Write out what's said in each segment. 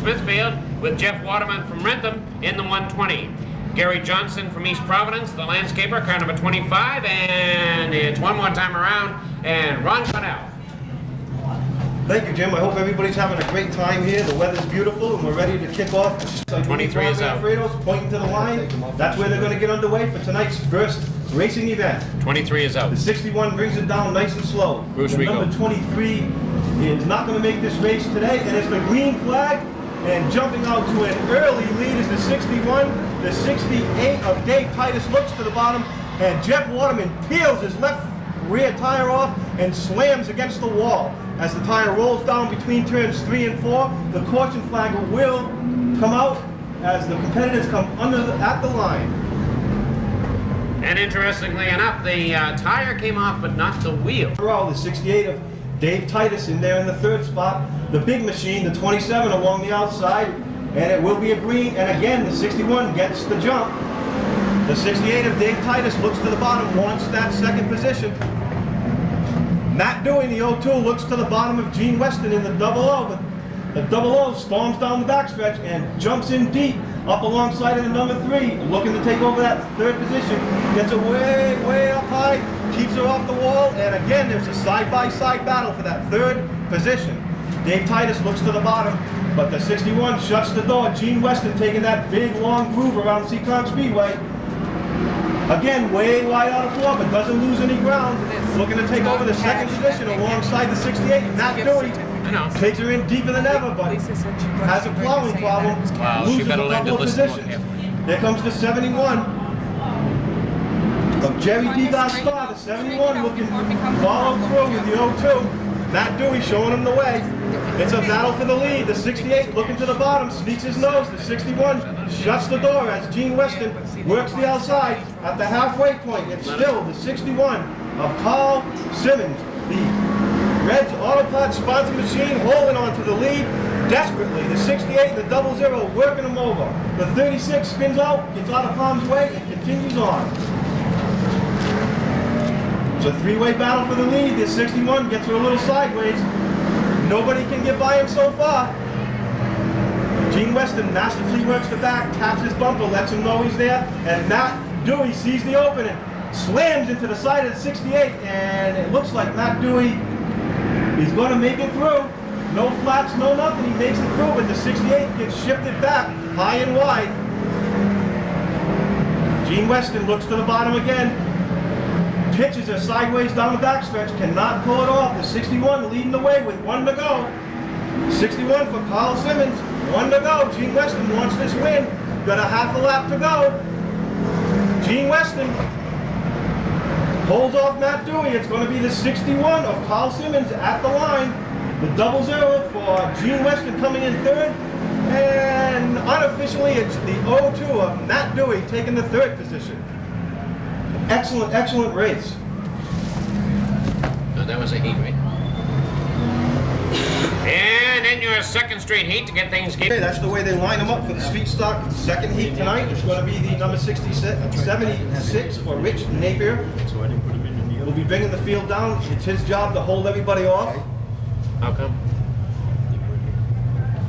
Smithfield, with Jeff Waterman from Rentham in the 120. Gary Johnson from East Providence, the landscaper, car number 25, and it's one more time around, and Ron Connell. Thank you, Jim. I hope everybody's having a great time here. The weather's beautiful, and we're ready to kick off. 23 is out. Pointing to the line. That's where they're going to get underway for tonight's first racing event. 23 is out. The 61 brings it down nice and slow. Bruce the Rigo. Number 23 is not going to make this race today, and it's the green flag. And jumping out to an early lead is the 61. The 68 of Dave Titus looks to the bottom, and Jeff Waterman peels his left rear tire off and slams against the wall. As the tire rolls down between turns 3 and 4, the caution flag will come out as the competitors come at the line. And interestingly enough, the tire came off, but not the wheel. The 68 of Dave Titus in there in the 3rd spot. The big machine, the 27 along the outside, and it will be a green. And again, the 61 gets the jump. The 68 of Dave Titus looks to the bottom, wants that 2nd position. Matt Dewey, the 02, looks to the bottom of Gene Weston in the 00. The 00 storms down the backstretch and jumps in deep up alongside of the number 3, looking to take over that 3rd position. Gets it way, way up high, keeps her off the wall, and again, there's a side-by-side battle for that 3rd position. Dave Titus looks to the bottom, but the 61 shuts the door. Gene Weston taking that big, long groove around Seekonk Speedway. Again, way wide out of floor, but doesn't lose any ground. Looking to take over the 2nd position alongside the 68. Matt Dewey takes her in deeper than ever, but has a plowing problem. Wow, loses she better a learn to couple of listen more positions. carefully. There comes the 71 of Jerry D. Gaspar. The 71 looking to follow through with the 02. Matt Dewey showing him the way. It's a battle for the lead. The 68 looking to the bottom, sneaks his nose. The 61 shuts the door as Gene Weston works the outside at the halfway point. It's still the 61 of Carl Simmons. The Reds Autopod sponsor machine holding on to the lead desperately. The 68 and the 00 working them over. The 36 spins out, gets out of harm's way, and continues on. It's a 3-way battle for the lead. The 61 gets her a little sideways. Nobody can get by him so far. Gene Weston masterfully works the back, taps his bumper, lets him know he's there, and Matt Dewey sees the opening, slams into the side of the 68, and it looks like Matt Dewey is going to make it through. No flats, no nothing, he makes it through, but the 68 gets shifted back, high and wide. Gene Weston looks to the bottom again, pitches her sideways down the backstretch, cannot pull it off. The 61 leading the way with 1 to go. 61 for Carl Simmons, 1 to go. Gene Weston wants this win. Got a half a lap to go. Gene Weston holds off Matt Dewey. It's going to be the 61 of Carl Simmons at the line. The 00 for Gene Weston coming in 3rd. And unofficially, it's the 02 of Matt Dewey taking the 3rd position. Excellent, excellent race. No, that was a heat, right? And in your 2nd straight heat to get things going. Okay, that's the way they line them up for the street stock 2nd heat tonight. It's going to be the number 76 for Rich Napier. We'll be bringing the field down. It's his job to hold everybody off. How come?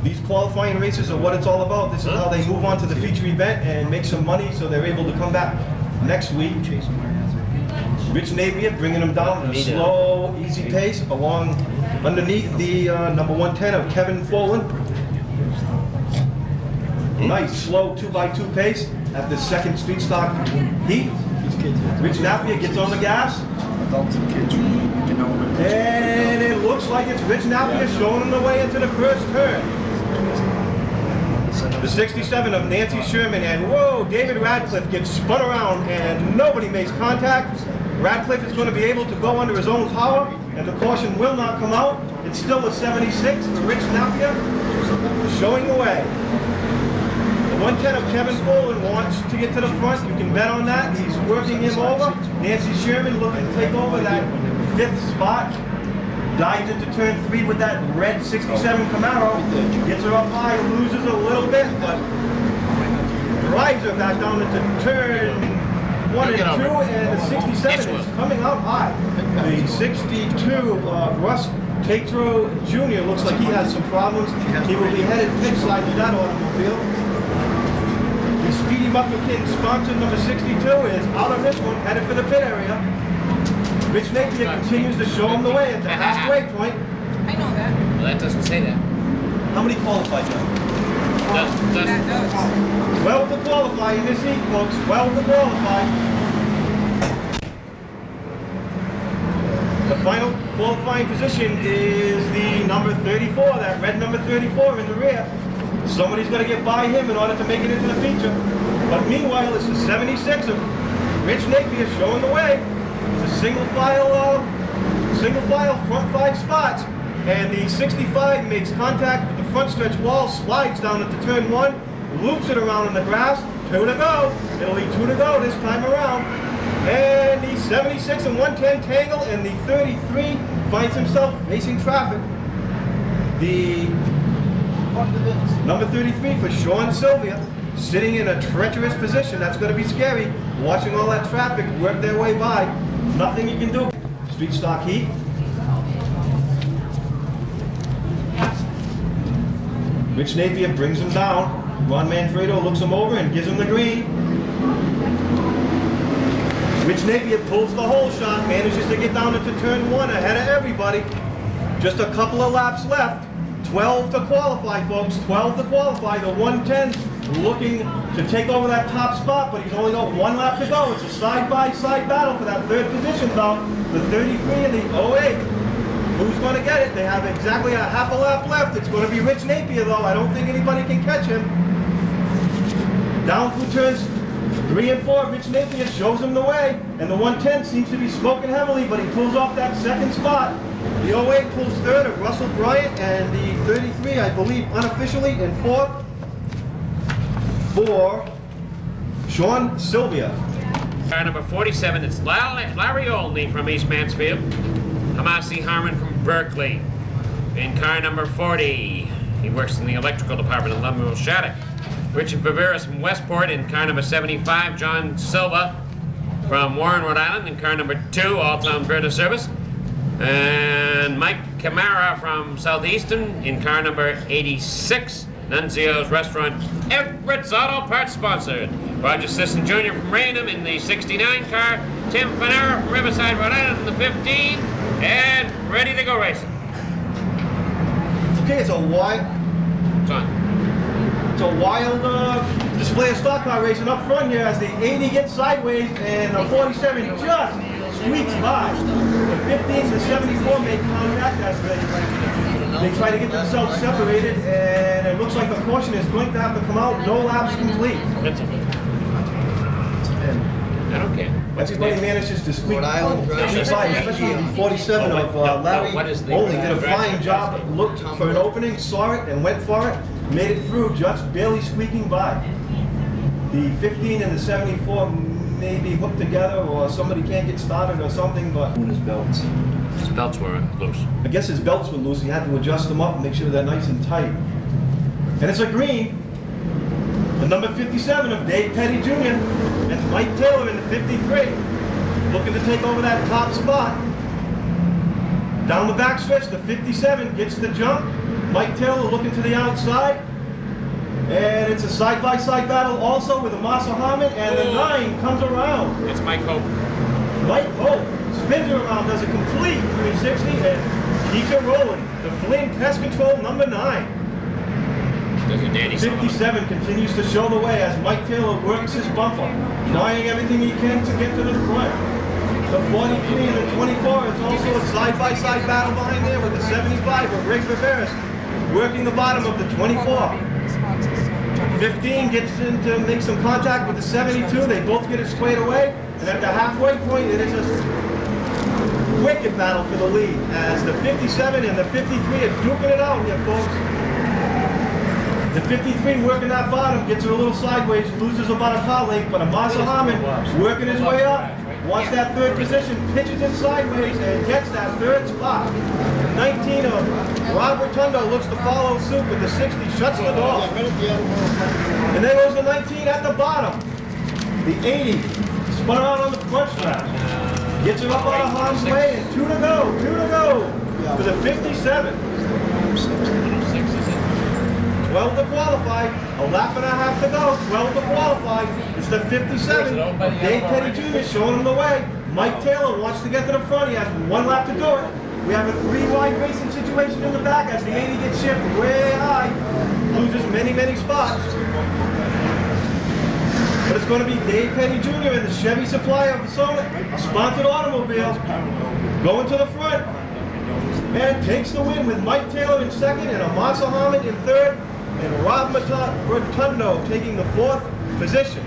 These qualifying races are what it's all about. This is how they move on to the feature event and make some money so they're able to come back next week. Rich Napier bringing them down at a slow, easy pace along underneath the number 110 of Kevin Folan. Nice, slow 2x2 pace at the 2nd street stock heat. Rich Napier gets on the gas. And it looks like it's Rich Napier showing him the way into the 1st turn. The 67 of Nancy Sherman, and whoa, David Radcliffe gets spun around and nobody makes contact. Radcliffe is going to be able to go under his own power, and the caution will not come out. It's still a 76 for Rich Napier, showing the way. The 110 of Kevin Folan wants to get to the front. You can bet on that. He's working him over. Nancy Sherman looking to take over that 5th spot. Dives into turn 3 with that red 67 Camaro. Gets her up high, loses a little bit, but drives her back down into turn 1 and 2, and the 67 is coming out high. The 62, Russ Tatro Jr. looks like he has some problems. He will be headed pit side to that automobile. The Speedy Muffin King sponsor number 62 is out on this one, headed for the pit area. Rich Napier continues to show him the way at the halfway point. I know that. Well, that doesn't say that. How many qualified now? That does. 12 to qualify in this heat, folks. 12 to qualify. The final qualifying position is the number 34, that red number 34 in the rear. Somebody's got to get by him in order to make it into the feature. But meanwhile, it's the 76 of Rich Napier showing the way. It's a single file front 5 spots. And the 65 makes contact with the front stretch wall, slides down into turn 1, loops it around in the grass. 2 to go. It'll be 2 to go this time around. And the 76 and 110 tangle, and the 33 finds himself facing traffic. The number 33 for Sean Sylvia, sitting in a treacherous position. That's going to be scary, watching all that traffic work their way by. Nothing you can do. Street stock heat. Rich Napier brings him down. Ron Manfredo looks him over and gives him the green. Rich Napier pulls the whole shot, manages to get down into turn 1 ahead of everybody. Just a couple of laps left. 12 to qualify, folks. 12 to qualify. The 110 looking to take over that top spot, but he's only got 1 lap to go. It's a side-by-side battle for that 3rd position, though. The 33 and the 08. Who's going to get it? They have exactly a half a lap left. It's going to be Rich Napier, though. I don't think anybody can catch him. Down through turns 3 and 4, Rich Napier shows him the way. And the 110 seems to be smoking heavily, but he pulls off that 2nd spot. The 08 pulls 3rd of Russell Bryant, and the 33, I believe, unofficially in 4th for Sean Sylvia. Car number 47, it's Larry Olney from East Mansfield. Hamasi Harmon from Berkeley. In car number 40, he works in the electrical department in Lemuel Shattuck. Richard Viveris from Westport. In car number 75, John Silva from Warren, Rhode Island. In car number 2, All-Town Bird Service. And Mike Camara from Southeastern. In car number 86, Nunzio's Restaurant, Everett's Auto Parts sponsored. Roger Sisson Jr. from Raynham in the 69 car. Tim Fanera from Riverside, Rhode Island in the 15. And ready to go racing. Okay, it's a wild display of stock car racing up front here as the 80 gets sideways and the 47 just squeaks by. The 15 to 74 make contact as they try to get themselves separated, and it looks like the caution is going to have to come out. No laps complete. I don't care. Everybody manages to squeak by, especially the 47 of Larry Olney did a fine job, looked for an opening, saw it, and went for it, made it through, just barely squeaking by. The 15 and the 74 may be hooked together, or somebody can't get started or something, but his belts. His belts were loose. I guess his belts were loose. He had to adjust them up and make sure they're nice and tight. And it's a green. The number 57 of Dave Petty Jr. and Mike Taylor in the 53, looking to take over that top spot. Down the backstretch, the 57 gets the jump. Mike Taylor looking to the outside. And it's a side-by-side battle also with Amasa Harmon, and the 9 comes around. It's Mike Hope. Mike Hope spins around, does a complete 360, and keeps it rolling. The Flynn Pest Control number 9. 57 continues to show the way as Mike Taylor works his bumper, trying everything he can to get to the front. The 43 and the 24 is also a side-by-side battle behind there with the 75 of Rick Viveris working the bottom of the 24. 15 gets in to make some contact with the 72. They both get it straight away, and at the halfway point, it is a wicked battle for the lead as the 57 and the 53 are duking it out here, folks. The 53 working that bottom, gets her a little sideways, loses about a car length, but Amasa Harmon working his way up, wants that 3rd position, pitches it sideways, and gets that 3rd spot. The 19 of Rob Rotundo looks to follow suit with the 60, shuts the door. And there goes the 19 at the bottom. The 80 spun around on the front strap. Gets her up out of harm's way, and 2 to go, 2 to go for the 57. 12 to qualify, a lap and a half to go, 12 to qualify. It's the 57. Dave Petty Jr. showing him the way. Mike Taylor wants to get to the front. He has 1 lap to do it. We have a 3-wide racing situation in the back as the 80 gets shifted way high. Loses many, many spots. But it's going to be Dave Petty Jr. and the Chevy Supply of Sonnet, a sponsored automobile, going to the front. And takes the win with Mike Taylor in second and Amasa Hamid in third. And Rob Rotundo taking the 4th position.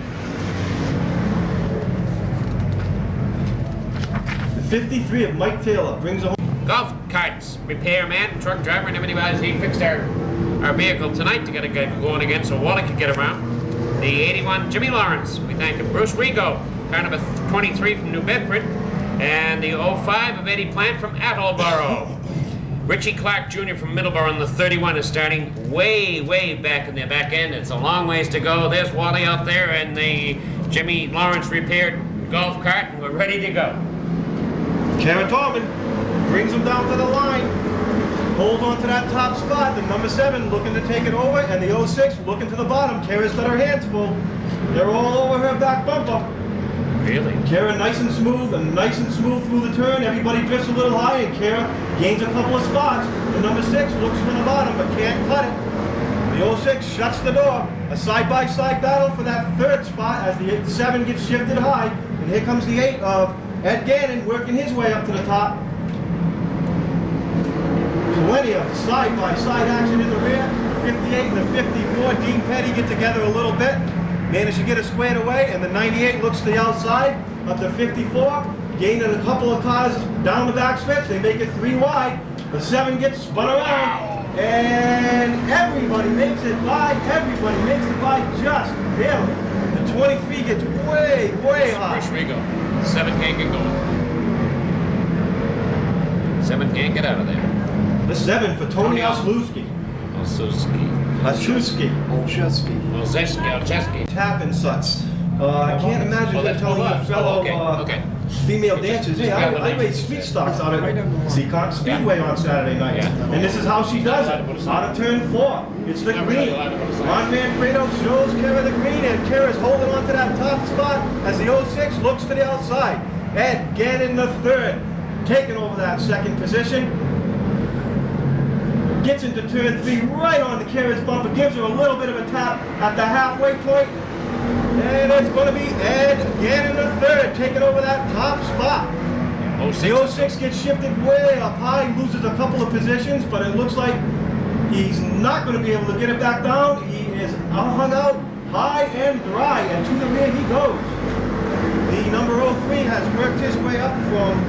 The 53 of Mike Taylor brings a home. Golf carts repairman, truck driver, and everybody. He fixed our vehicle tonight to get it going again so Wally could get around. The 81 Jimmy Lawrence, we thank him. Bruce Rigo, car number 23 from New Bedford. And the 05 of Eddie Plant from Attleboro. Richie Clark Jr. from Middleborough on the 31 is starting way, way back in the back end. It's a long ways to go. There's Wally out there and the Jimmy Lawrence repaired golf cart, and we're ready to go. Karen Torman brings him down to the line, holds on to that top spot. The number 7 looking to take it over, and the 06 looking to the bottom. Kara's got her hands full. They're all over her back bumper. Really? Kara nice and smooth through the turn. Everybody drifts a little high, and Kara gains a couple of spots. The number 6 looks for the bottom, but can't cut it. The 06 shuts the door. A side-by-side battle for that 3rd spot as the 7 gets shifted high. And here comes the 8 of Ed Gannon working his way up to the top. Plenty of side-by-side action in the rear. 58 and the 54, Dean Petty get together a little bit. Managed to get it squared away, and the 98 looks to the outside, up to 54. Gaining a couple of cars down the back stretch. They make it 3 wide. The 7 gets spun around, and everybody makes it by. Everybody makes it by just barely. The 23 gets way, way high. Bruce Rigo. 7 can't get going. 7 can't get out of there. The 7 for Tony Oslewski. Olszewski. Tap and suts. I can't imagine them telling your fellow female dancers, hey, I race street stocks out at Seekonk Speedway on Saturday night. And this is how she does it. Out of turn 4. It's the green. Ron Manfredo shows Kara the green, and Kara's holding on to that top spot as the 06 looks to the outside. Ed Gannon the 3rd, taking over that 2nd position. Gets into turn 3 right on the Kara's bumper, gives her a little bit of a tap at the halfway point. And it's going to be Ed Gannon the 3rd taking over that top spot. The 06 gets shifted way up high, loses a couple of positions, but it looks like he's not going to be able to get it back down. He is hung out high and dry, and to the rear he goes. The number 03 has worked his way up from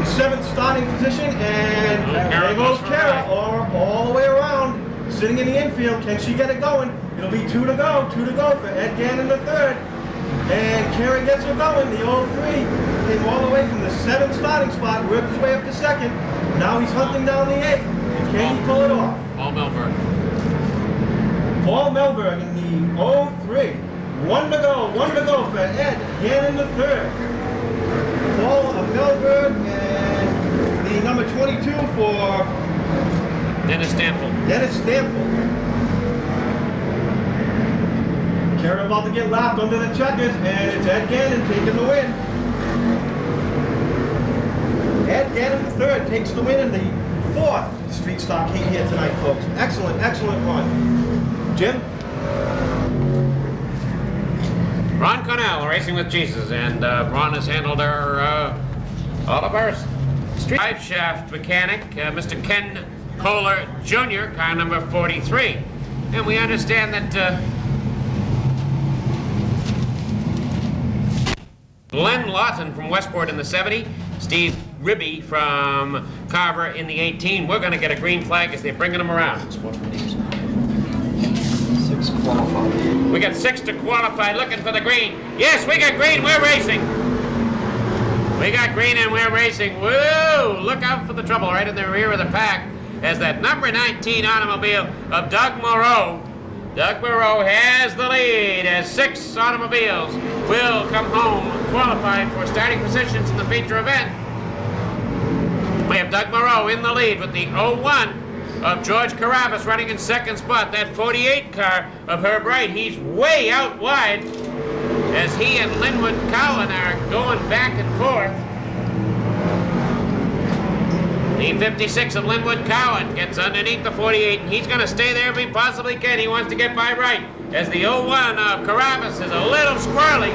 the 7th starting position, and there goes Kara all the way around, sitting in the infield. Can she get it going? It'll be 2 to go for Ed Gannon the 3rd. And Kara gets her going. The 03 came all the way from the 7th starting spot, worked his way up to 2nd. Now he's hunting down the 8th. And can he pull it off? Paul Melberg. Paul Melberg in the 03. 1 to go for Ed Gannon the 3rd. Paul Melberg and the number 22 for Dennis Stample. Kara about to get lapped under the checkers, and it's Ed Gannon taking the win. Ed Gannon the 3rd takes the win in the 4th street stock heat here tonight, folks. Excellent run. Jim? Ron Cornell, Racing with Jesus, and Ron has handled our all of our street drive shaft mechanic, Mr. Ken Kohler Jr., car number 43. And we understand that Glenn Lawton from Westport in the 70, Steve Ribby from Carver in the 18. We're going to get a green flag as they're bringing them around. 6 qualified. We got 6 to qualify, looking for the green. Yes, we got green, we're racing. We got green and we're racing. Woo! Look out for the trouble right in the rear of the pack as that number 19 automobile of Doug Moreau Doug Moreau has the lead as 6 automobiles will come home qualified for starting positions in the feature event. We have Doug Moreau in the lead with the 01 of George Carabas running in second spot. That 48 car of Herb Wright, he's way out wide as he and Linwood Cowan are going back and forth. The 56 of Linwood Cowan gets underneath the 48, and he's going to stay there if he possibly can. He wants to get by Wright, as the 01 of Carabas is a little squirrely.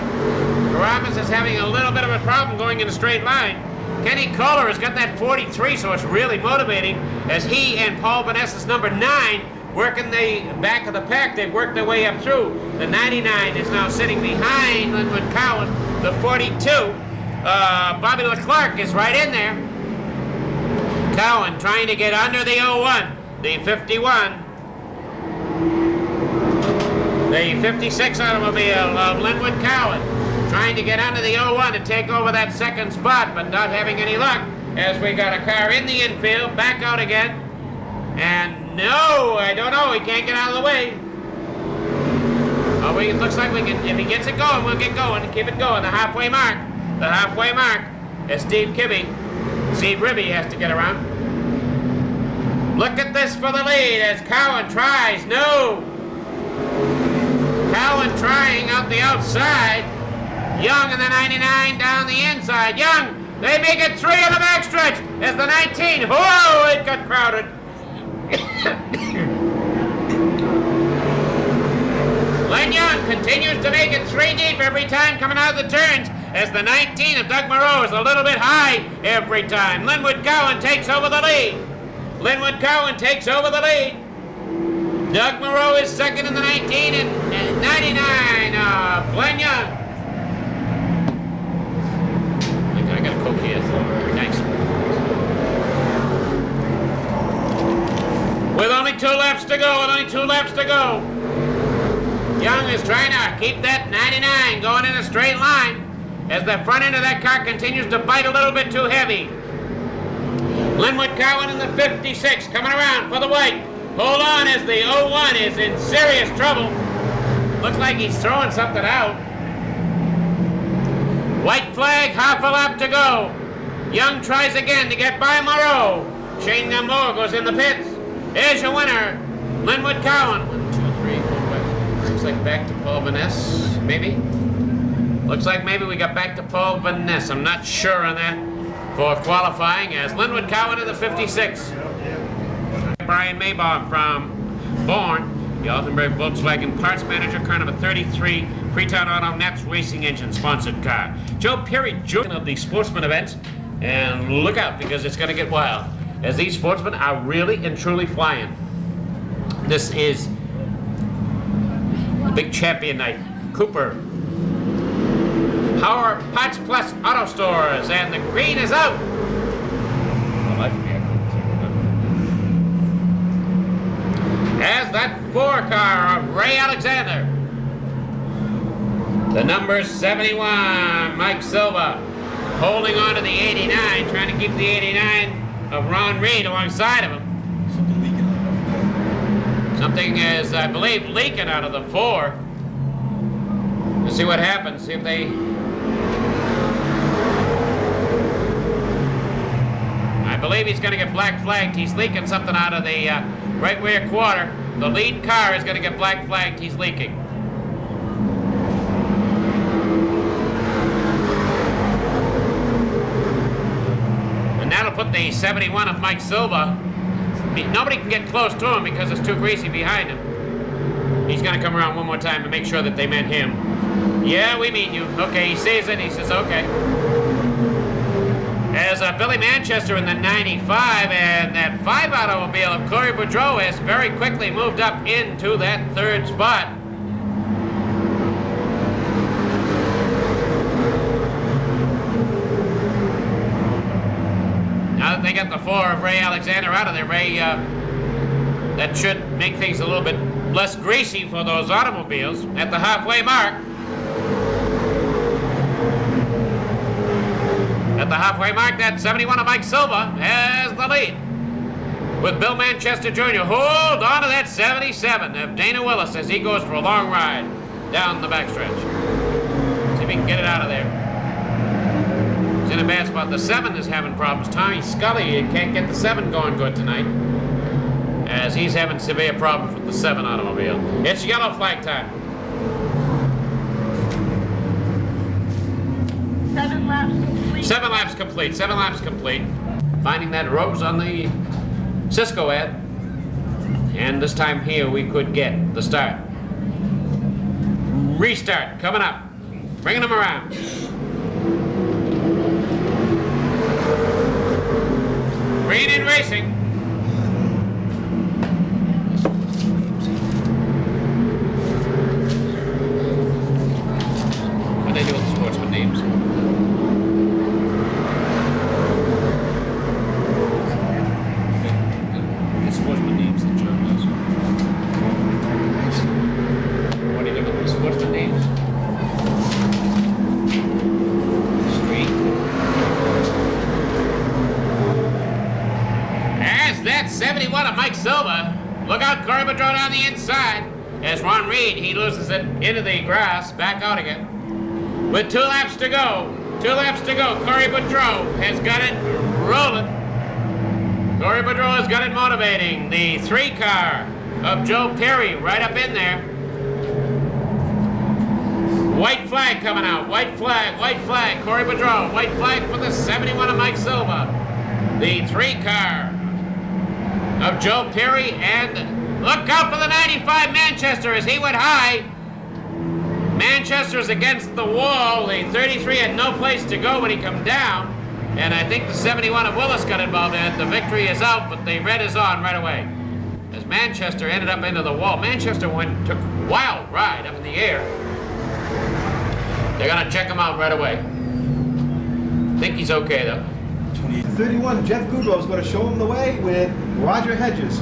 Carabas is having a little bit of a problem going in a straight line. Kenny Kohler has got that 43, so it's really motivating as he and Paul Vanessa's number 9 working the back of the pack. They've worked their way up through. The 99 is now sitting behind Linwood Cowan. The 42, Bobby Leclerc is right in there. Cowan trying to get under the 01. The 51. The 56 automobile of Linwood Cowan trying to get under the 01 to take over that second spot, but not having any luck as we got a car in the infield, back out again. And no, I don't know, he can't get out of the way. Oh, it looks like we can, if he gets it going, we'll get going and keep it going. The halfway mark as Steve Ribby has to get around. Look at this for the lead as Cowan tries, no. Cowan trying out the outside. Young in the 99 down the inside. Young, they make it 3 on the backstretch as the 19. Whoa, it got crowded. Len Young continues to make it 3 deep every time coming out of the turns as the 19 of Doug Moreau is a little bit high every time. Linwood Cowan takes over the lead. Linwood Cowan takes over the lead. Doug Moreau is second in the 19 and 99 of Glenn Young. I got a Coke here. Thanks. With only 2 laps to go, Young is trying to keep that 99 going in a straight line as the front end of that car continues to bite a little bit too heavy. Linwood Cowan in the 56 coming around for the white. Hold on as the 01 is in serious trouble. Looks like he's throwing something out. White flag, half a lap to go. Young tries again to get by Moreau. Shane Gamboa goes in the pits. There's your winner, Linwood Cowan. 1, 2, 3, 4, 5. Looks like back to Paul Vaness, maybe? Looks like maybe we got back to Paul Vaness. I'm not sure on that for qualifying as Linwood Cowan in the 56. Brian Maybaum from Bourne, the Altenburg Volkswagen parts manager, car number 33, Freetown Auto Nets Racing Engine sponsored car. Joe Perry, Jr. of the sportsman events, and look out because it's going to get wild as these sportsmen are really and truly flying. This is the big champion night. Cooper, Power Parts Plus Auto Stores, and the green is out. As that 4 car of Ray Alexander. The number 71, Mike Silva, holding on to the 89, trying to keep the 89 of Ron Reed alongside of him. Something is, I believe, leaking out of the 4. Let's see what happens, see if they... I believe he's going to get black flagged. He's leaking something out of the right rear quarter. The lead car is going to get black flagged. He's leaking. And that'll put the 71 of Mike Silva. Nobody can get close to him because it's too greasy behind him. He's going to come around one more time and make sure that they meant him. Yeah, we mean you. Okay, he sees it. He says, okay. As Billy Manchester in the 95, and that 5 automobile of Corey Boudreau has very quickly moved up into that 3rd spot. Now that they got the 4 of Ray Alexander out of there, Ray, that should make things a little bit less greasy for those automobiles at the halfway mark. At the halfway mark, that 71 of Mike Silva has the lead. with Bill Manchester Jr. Hold on to that 77 of Dana Willis as he goes for a long ride down the backstretch. See if he can get it out of there. He's in a bad spot. The 7 is having problems. Tommy Scully can't get the 7 going good tonight, as he's having severe problems with the 7 automobile. It's yellow flag time. 7 laps complete. 7 laps complete. 7 laps complete. Finding that rose on the Cisco ad. And this time here we could get the start. Restart coming up. Bringing them around. Green in racing. What do they do with the sportsman names? The sportsman names that John does. What do you do with the sportsman names? Street. As that 71 of Mike Silva. Look out, Corey Boudreau on the inside. As Ron Reed, he loses it into the grass, back out again. With 2 laps to go. 2 laps to go. Corey Boudreau has got it rolling. Corey Boudreau has got it motivating. The 3 car of Joe Perry right up in there. White flag coming out. White flag, white flag. Corey Boudreau. White flag for the 71 of Mike Silva. The 3 car of Joe Perry, and look out for the 95 Manchester as he went high. Manchester is against the wall. The 33 had no place to go when he come down, and I think the 71 of Willis got involved in it. The victory is out, but the red is on right away. As Manchester ended up into the wall. Manchester took a wild ride up in the air. They're gonna check him out right away. I think he's okay though. 31, Jeff Goodrow is going to show him the way with Roger Hedges,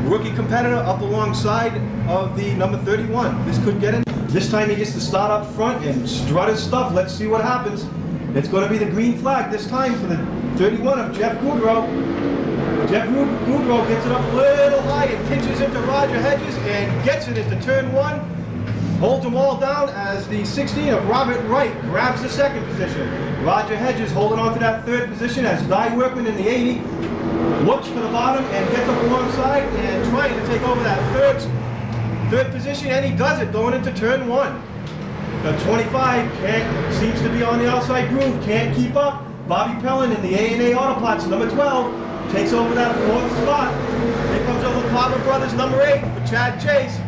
rookie competitor up alongside of the number 31. This could get in. This time he gets to start up front and strut his stuff. Let's see what happens. It's going to be the green flag this time for the 31 of Jeff Goodrow. Jeff Goodrow gets it up a little high and pitches into Roger Hedges and gets it into turn 1. Holds them all down as the 16 of Robert Wright grabs the 2nd position. Roger Hedges holding on to that 3rd position as Guy Workman in the 80 looks for the bottom and gets up alongside and trying to take over that 3rd position, and he does it going into turn 1. The 25 seems to be on the outside groove, can't keep up. Bobby Pellin in the A&A Auto Parts, number 12, takes over that 4th spot. Here comes the Palmer Brothers, number 8 for Chad Chase.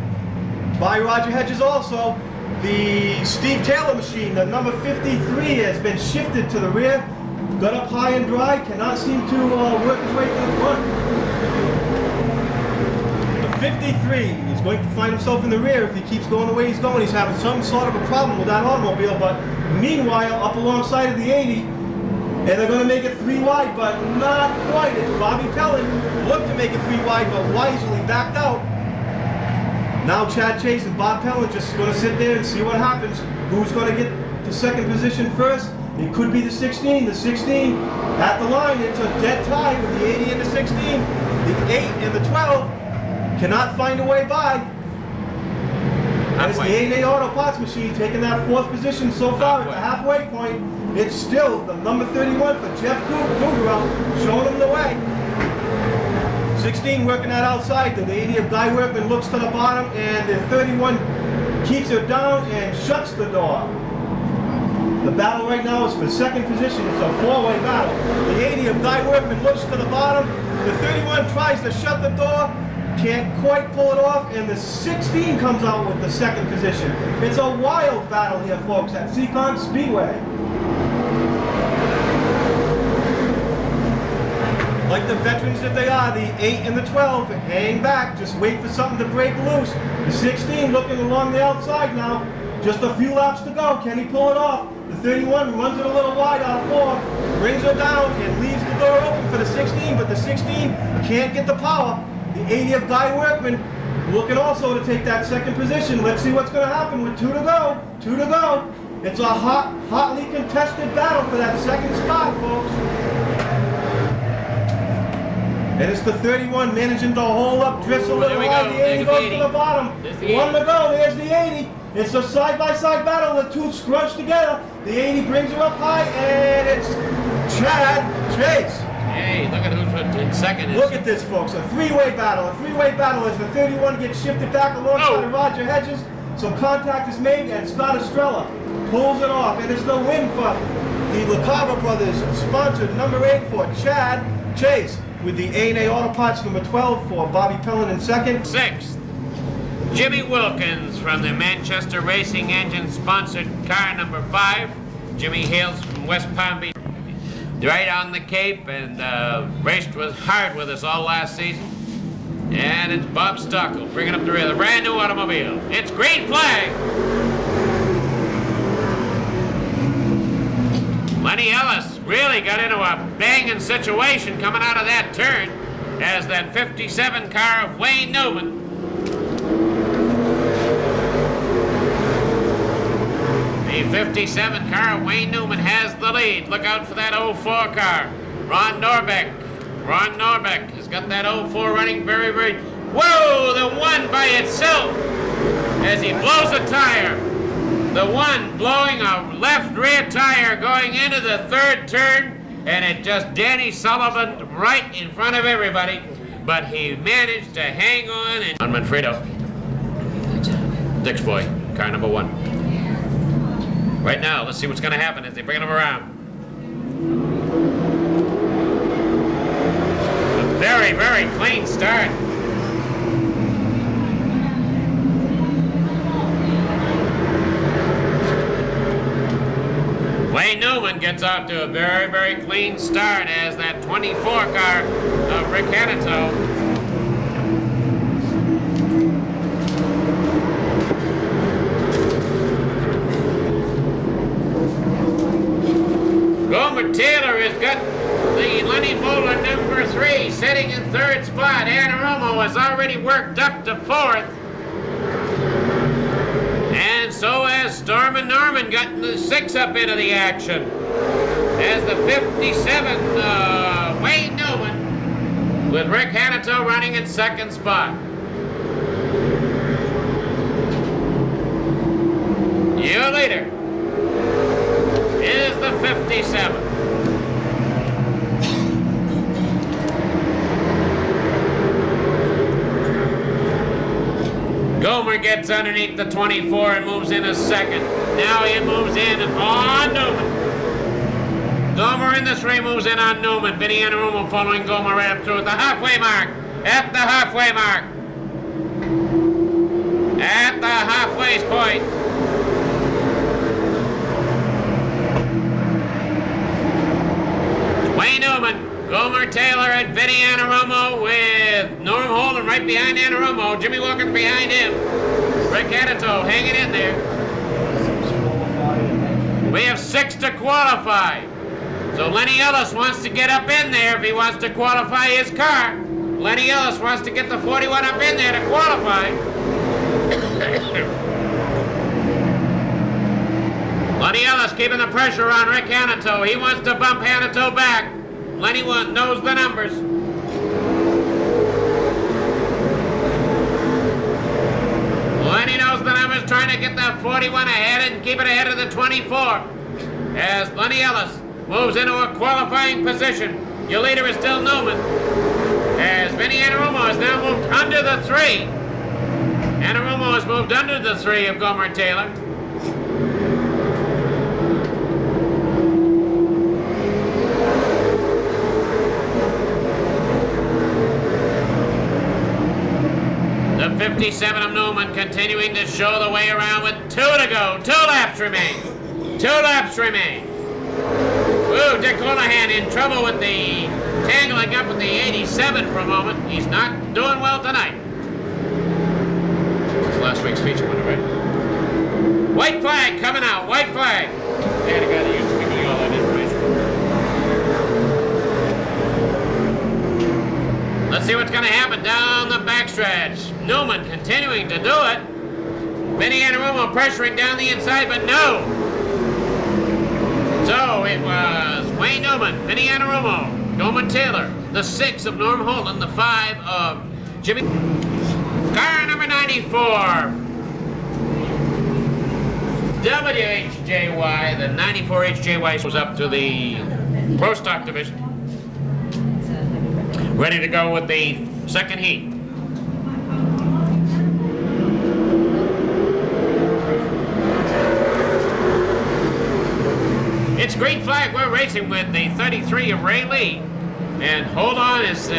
By Roger Hedges also. The Steve Taylor machine, the number 53, has been shifted to the rear. Got up high and dry, cannot seem to work his way to the front. The 53 is going to find himself in the rear if he keeps going the way he's going. He's having some sort of a problem with that automobile, but meanwhile, up alongside of the 80, and they're going to make it 3 wide, but not quite. It's Bobby Pellin looked to make it 3 wide, but wisely backed out. Now Chad Chase and Bob Pellin just going to sit there and see what happens. Who's going to get to 2nd position first? It could be the 16. The 16 at the line. It's a dead tie with the 80 and the 16. The 8 and the 12 cannot find a way by. And it's the 8A Auto Parts machine taking that 4th position so far at the halfway point. It's still the number 31 for Jeff Goodrow showing him the way. 16 working that outside. The 80 of Guy Workman looks to the bottom, and the 31 keeps it down and shuts the door. The battle right now is for 2nd position. It's a 4-way battle. The 80 of Guy Workman looks to the bottom. The 31 tries to shut the door, can't quite pull it off, and the 16 comes out with the 2nd position. It's a wild battle here, folks, at Seekonk Speedway. Like the veterans that they are, the 8 and the 12 hang back, just wait for something to break loose. The 16 looking along the outside now, just a few laps to go. Can he pull it off? The 31 runs it a little wide out of 4, brings her down and leaves the door open for the 16, but the 16 can't get the power. The 80 of Guy Workman looking also to take that 2nd position. Let's see what's going to happen with 2 to go. 2 to go. It's a hotly contested battle for that 2nd spot, folks. And it's the 31 managing to hold up, drifts a Ooh, little there we high. go. The 80 There's goes the to 80. the bottom. There's the One 80. to go. There's the 80. It's a side-by-side battle. The two scrunch together. The 80 brings her up high, and it's Chad Chase. Hey, look at who's in second. Look at this, folks. A three-way battle. A three-way battle as the 31 gets shifted back alongside of Roger Hedges. Some contact is made, and Scott Estrella pulls it off. And it's the win for the LaCava Brothers, sponsored number 8 for Chad Chase, with the A&A Auto Parts number 12 for Bobby Pellin in second. Sixth, Jimmy Wilkins from the Manchester Racing Engine sponsored car number 5. Jimmy hails from West Palm Beach, right on the Cape, and raced hard with us all last season. And it's Bob Stockel bringing up the rear, the brand new automobile. It's green flag. Lenny Ellis really got into a banging situation coming out of that turn as that 57 car of Wayne Newman. The 57 car of Wayne Newman has the lead. Look out for that 04 car. Ron Norbeck. Ron Norbeck has got that 04 running very, very... Whoa, the one by itself as he blows a tire. The one blowing a left rear tire going into the third turn, and it just Danny Sullivan right in front of everybody. But he managed to hang on and... On Manfredo. Dick's boy, car number 1. Right now, let's see what's going to happen as they bring him around. A very, very clean start. Wayne Newman gets out to a very, very clean start as that 24 car of Rick Hanito. Gomer Taylor has got the Lenny Moeller number 3 sitting in 3rd spot. Anaromo has already worked up to 4th. And so has Storm and Norman gotten the 6 up into the action. As the 57 Wayne Newman with Rick Hanito running in 2nd spot. Your leader is the 57. Gomer gets underneath the 24 and moves in a 2nd. Now he moves in on Newman. Gomer in the 3 moves in on Newman. Vinny Anarumo following Gomer right up through at the halfway mark. At the halfway mark. At the halfway point. Wayne Newman, Gomer Taylor, and Vinny Anarumo with Norm Holden right behind Anarumo. Jimmy Wilkins behind him. Rick Hanito hanging in there. We have 6 to qualify. So Lenny Ellis wants to get up in there if he wants to qualify his car. Lenny Ellis wants to get the 41 up in there to qualify. Lenny Ellis keeping the pressure on Rick Hanito. He wants to bump Hanito back. Lenny knows the numbers. Lenny knows the numbers, trying to get that 41 ahead and keep it ahead of the 24. As Lenny Ellis moves into a qualifying position. Your leader is still Newman. As Vinny Anarumo has now moved under the 3. Anarumo has moved under the 3 of Gomer Taylor. The 57 of Newman continuing to show the way around with 2 to go. 2 laps remain. 2 laps remain. Ooh, Dick Holohan in trouble with the tangling up with the 87 for a moment. He's not doing well tonight. It's last week's feature winner, right? White flag coming out. White flag. They had a guy that used to be getting all that information. Let's see what's going to happen down the backstretch. Newman continuing to do it. Vinny Anarumo pressuring down the inside, but no. So it was Wayne Newman, Vinny Anarumo, Gomer Taylor, the 6 of Norm Holden, the 5 of Jimmy. Car number 94. WHJY, the 94 HJY goes up to the Pro Stock division. Ready to go with the second heat. It's green flag. We're racing with the 33 of Ray Lee. And hold on as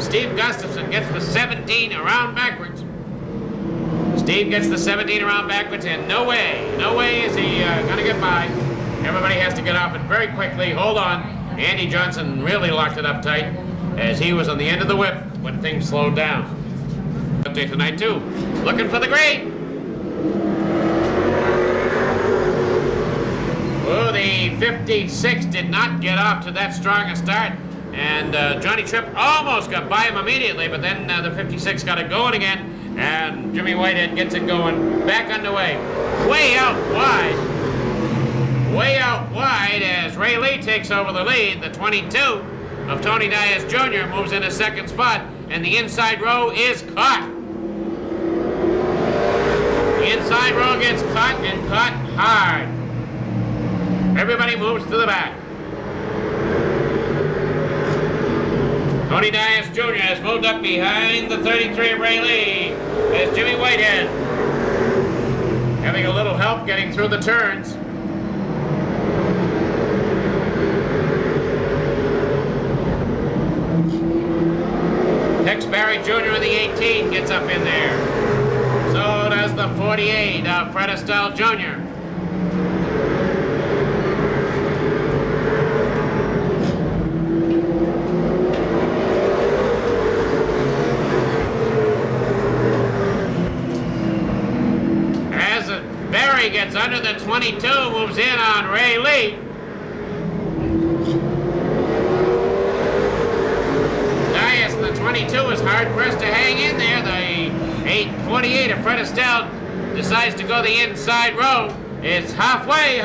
Steve Gustafson gets the 17 around backwards. Steve gets the 17 around backwards, and no way is he going to get by. Everybody has to get off it very quickly. Hold on. Andy Johnson really locked it up tight as he was on the end of the whip when things slowed down. Update tonight, too. Looking for the green. Oh, the 56 did not get off to that strong a start. And Johnny Tripp almost got by him immediately, but then the 56 got it going again. And Jimmy Whitehead gets it going back underway. Way out wide as Ray Lee takes over the lead. The 22 of Tony Dias Jr. moves in a second spot, and the inside row is caught. The inside row gets caught and caught hard. Everybody moves to the back. Tony Dias Jr. has moved up behind the 33 of Ray Lee as Jimmy Whitehead having a little help getting through the turns. Tex Barry Jr. in the 18 gets up in there. So does the 48 of Fred Estelle Jr. Barry gets under the 22, moves in on Ray Lee. Dias, the 22, is hard pressed to hang in there. The 848 of Fred Estelle decides to go the inside row. It's halfway.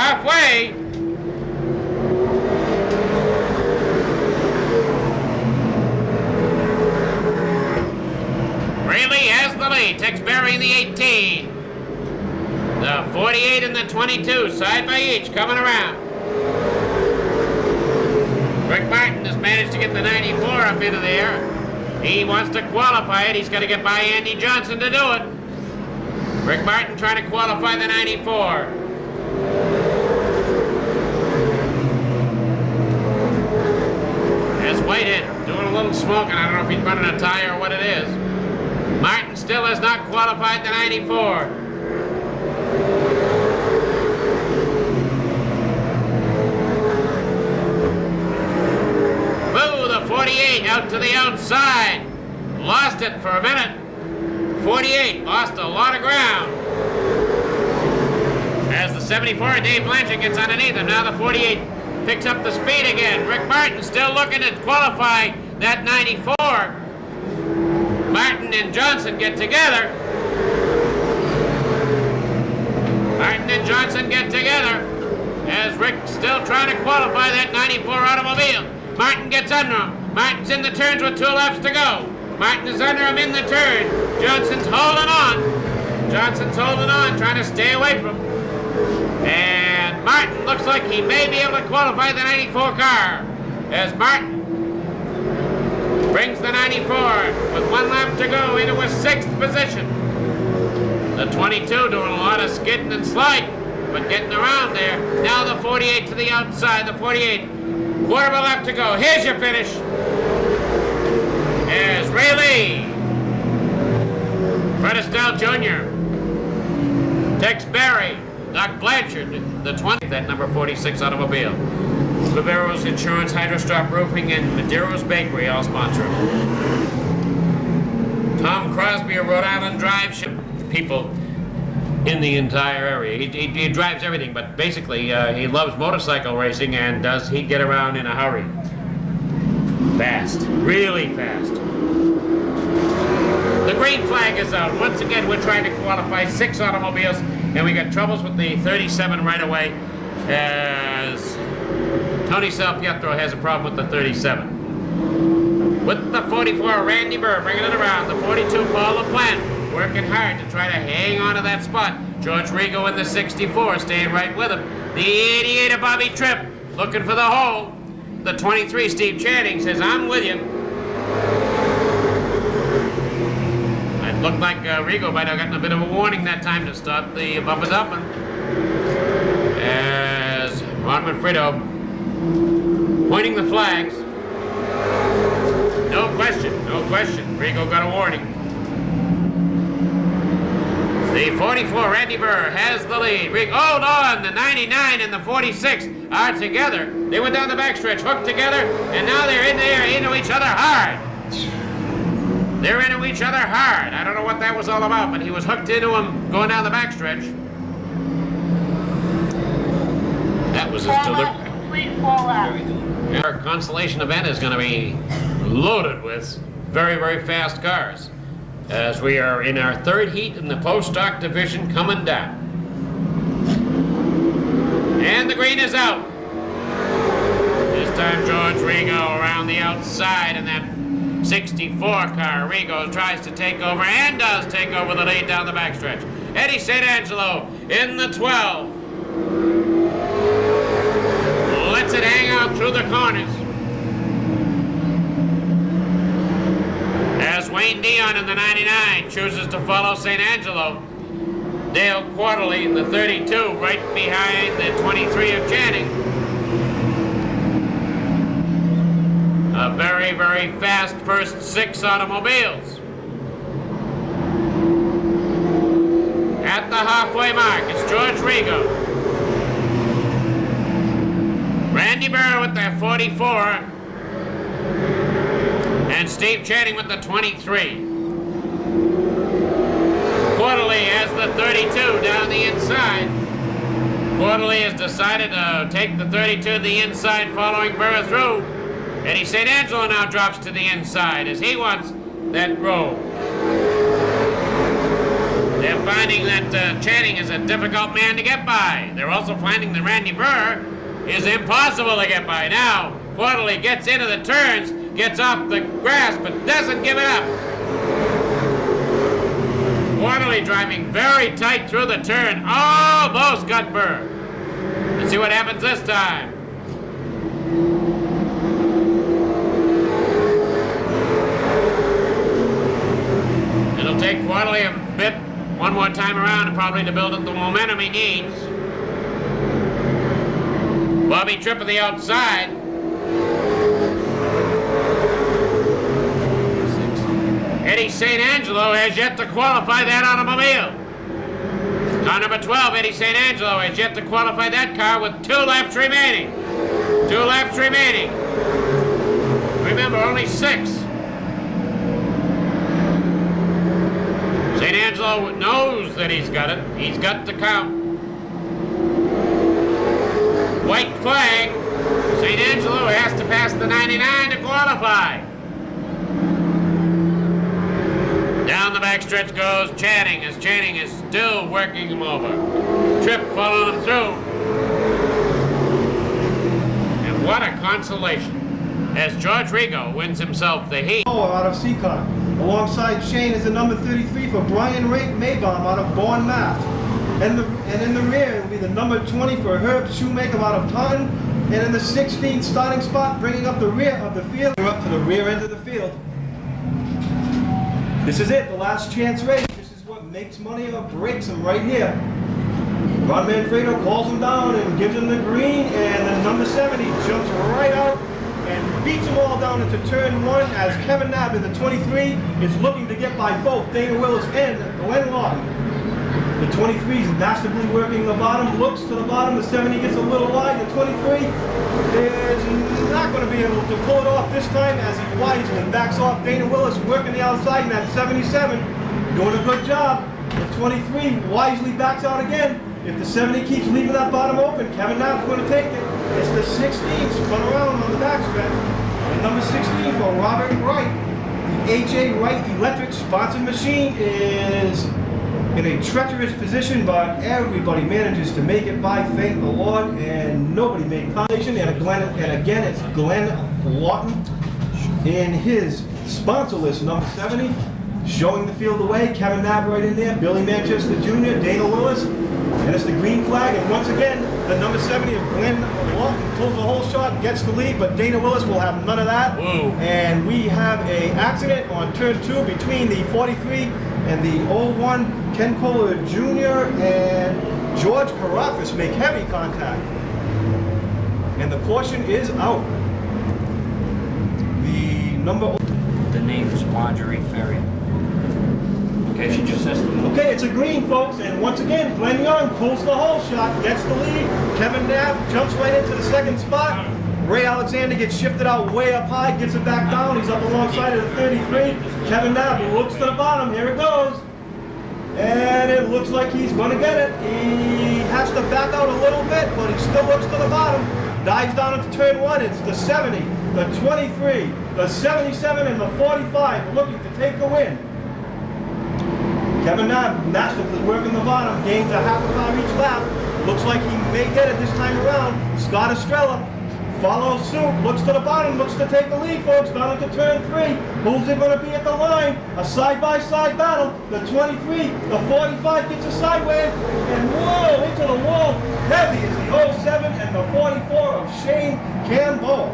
Ray Lee has the lead. Tex Barry in the 18. The 48 and the 22, side by each, coming around. Rick Martin has managed to get the 94 up into there. He wants to qualify it. He's got to get by Andy Johnson to do it. Rick Martin trying to qualify the 94. There's Whitehead doing a little smoking. I don't know if he's running a tire or what it is. Martin still has not qualified the 94. Boo, the 48 out to the outside. Lost it for a minute. 48 lost a lot of ground. As the 74, Dave Blanchard gets underneath him. Now the 48 picks up the speed again. Rick Martin still looking to qualify that 94. Martin and Johnson get together. Martin and Johnson get together as Rick's still trying to qualify that 94 automobile. Martin gets under him. Martin's in the turns with 2 laps to go. Martin is under him in the turn. Johnson's holding on. Johnson's holding on, trying to stay away from him. And Martin looks like he may be able to qualify the 94 car as Martin brings the 94 with 1 lap to go into a 6th position. The 22 doing a lot of skidding and sliding, but getting around there. Now the 48 to the outside. The 48, quarter of a lap to go. Here's your finish. There's Ray Lee, Fred Estelle Jr., Tex Barry, Doc Blanchard, the 20, that number 46 automobile. Vivero's Insurance, Hydrostrop Roofing, and Madero's Bakery all sponsor it. Tom Crosby of Rhode Island Drive people in the entire area. He drives everything, but basically he loves motorcycle racing, and does he get around in a hurry? Fast, really fast. The green flag is out. Once again, we're trying to qualify 6 automobiles, and we got troubles with the 37 right away, as Tony Salpietro has a problem with the 37. with the 44, Randy Burr bringing it around. The 42, Paul LaPlante, working hard to try to hang on to that spot. George Rigo in the 64, staying right with him. The 88 of Bobby Tripp, looking for the hole. The 23, Steve Channing, says, I'm with you. It looked like Rigo might have gotten a bit of a warning that time to stop the bumper dumping. As Ron Manfredo pointing the flags. No question, no question. Rigo got a warning. The 44, Randy Burr, has the lead. Hold on, the 99 and the 46 are together. They went down the backstretch, hooked together, and now they're in there into each other hard. They're into each other hard. I don't know what that was all about, but he was hooked into him going down the backstretch. That was his delivery. Complete fallout. Our consolation event is going to be loaded with very, very fast cars, as we are in our third heat in the post-stock division coming down. And the green is out. This time George Rigo around the outside in that 64 car. Rigo tries to take over and does take over the lead down the backstretch. Eddie St. Angelo in the 12. Lets it hang out through the corners. As Wayne Dion in the 99 chooses to follow St. Angelo. Dale Quarterly in the 32 right behind the 23 of Channing. A very, very fast first 6 automobiles. At the halfway mark, it's George Rigo. Randy Burr with the 44. And Steve Channing with the 23. Quarterly has the 32 down the inside. Quarterly has decided to take the 32 to the inside following Burr through. Eddie St. Angelo now drops to the inside as he wants that row. They're finding that Channing is a difficult man to get by. They're also finding that Randy Burr is impossible to get by. Now, Quarterly gets into the turns, gets off the grass, but doesn't give it up. Quarterly driving very tight through the turn. Almost got Burr. Let's see what happens this time. It'll take Quarterly a bit, one more time around, probably to build up the momentum he needs. Bobby Tripp on the outside. Eddie St. Angelo has yet to qualify that automobile. Car number 12, Eddie St. Angelo, has yet to qualify that car with 2 laps remaining. 2 laps remaining. Remember, only 6. St. Angelo knows that he's got it. He's got the count. White flag. St. Angelo has to pass the 99 to qualify. Down the backstretch goes Channing, as Channing is still working him over. Tripp following him through. And what a consolation, as George Rigo wins himself the heat. Out of Seekonk. Alongside Shane is the number 33 for Brian Maybaum out of Bourne, Mass. And in the rear, it will be the number 20 for Herb Shoemaker out of Taunton. And in the 16th starting spot, bringing up the rear of the field, up to the rear end of the field. This is it, the last chance race. This is what makes money or breaks them right here. Ron Manfredo calls him down and gives him the green, and then number 70 jumps right out and beats them all down into turn 1 as Kevin Knapp in the 23 is looking to get by both Dana Willis and Glenn Lawton. The 23 is masterfully working the bottom, looks to the bottom, the 70 gets a little wide, the 23 is not going to be able to pull it off this time as he wisely and backs off. Dana Willis working the outside in that 77, doing a good job. The 23 wisely backs out again. If the 70 keeps leaving that bottom open, Kevin Knapp's going to take it. It's the 16 spun around on the backstretch. And number 16 for Robert Wright. The H.A. Wright Electric sponsored machine is in a treacherous position, but everybody manages to make it by, thank the Lord, and nobody made competition. And again, it's Glenn Lawton In his sponsor list, number 70, showing the field away, Kevin Knapp right in there, Billy Manchester Jr., Dana Willis, and it's the green flag. And once again, the number 70 of Glenn Lawton pulls a whole shot and gets the lead, but Dana Willis will have none of that. Whoa. And we have a accident on turn 2 between the 43 and the 01. Ken Kohler Jr. and George Karafis make heavy contact. And the caution is out. The number... The name's Marjorie Ferry. Okay, she just says to Okay, it's a green, folks, and once again, Glenn Young pulls the whole shot, gets the lead. Kevin Knapp jumps right into the second spot. Ray Alexander gets shifted out way up high, gets it back down. He's up alongside of the 33. Kevin Knapp looks to the bottom. Here it goes. And it looks like he's going to get it. He has to back out a little bit, but he still looks to the bottom. Dives down into turn 1. It's the 70, the 23, the 77, and the 45 looking to take the win. Kevin Knapp masterfully working the bottom, gains a half a car each lap. Looks like he may get it this time around. Scott Estrella follows suit, looks to the bottom, looks to take the lead, folks, down into turn 3. Who's it going to be at the line? A side-by-side battle. The 23, the 45 gets a sideways, and whoa, into the wall. Heavy is the 07 and the 44 of Shane Campbell.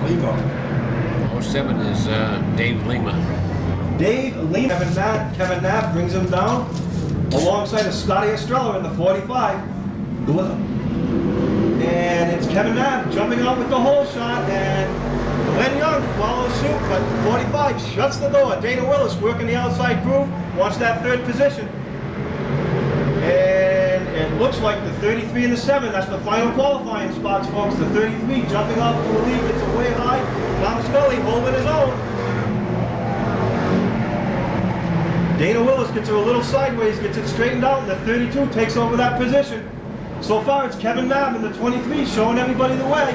Lima. 07 is Dave Lima. Dave Lima, Kevin Knapp brings him down alongside of Scotty Estrella in the 45. And it's Kevin Knapp jumping out with the whole shot, and Glenn Young follows suit, but 45 shuts the door. Dana Willis working the outside groove, wants that third position. And it looks like the 33 and the 7, that's the final qualifying spots, folks. The 33 jumping off to the lead, gets it way high. Tom Scully holding his own. Dana Willis gets her a little sideways, gets it straightened out, and the 32 takes over that position. So far, it's Kevin Knapp in the 23 showing everybody the way.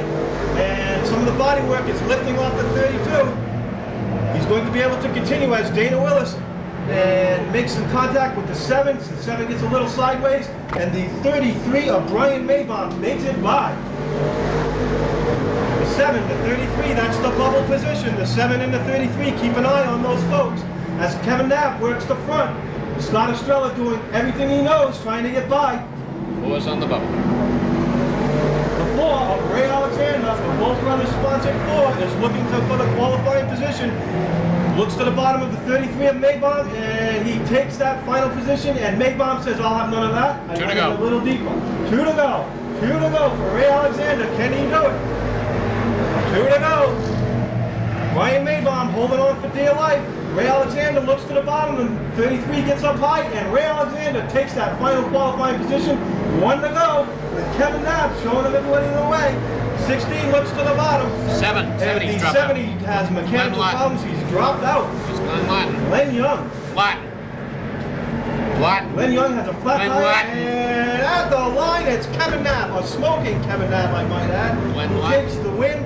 And some of the body work is lifting off the 32. He's going to be able to continue as Dana Willis and make some contact with the 7. The 7 gets a little sideways, and the 33 of Brian Maybaum makes it by. The 7, the 33, that's the bubble position. The 7 and the 33, keep an eye on those folks. As Kevin Knapp works the front, Scott Estrella doing everything he knows, trying to get by. 4's on the bubble. The 4 of Ray Alexander, the both brothers sponsored 4, is looking for the qualifying position. Looks to the bottom of the 33 of Maybaum, and he takes that final position, and Maybaum says, I'll have none of that. 2 to go. A little deeper. 2 to go. 2 to go for Ray Alexander. Can he do it? 2 to go. Brian Maybaum holding on for dear life. Ray Alexander looks to the bottom, and 33 gets up high, and Ray Alexander takes that final qualifying position. 1 to go, with Kevin Knapp showing him everybody the way. 16 looks to the bottom. 7. And 70's the dropped 70 out. has mechanical problems. He's dropped out. It's Glenn Lawton. Glenn Young. Lawton. Glenn Young has a flat Glenn tire, Lawton. and at the line, it's Kevin Knapp, a smoking Kevin Knapp, I might add, Glenn who Lawton. takes the win.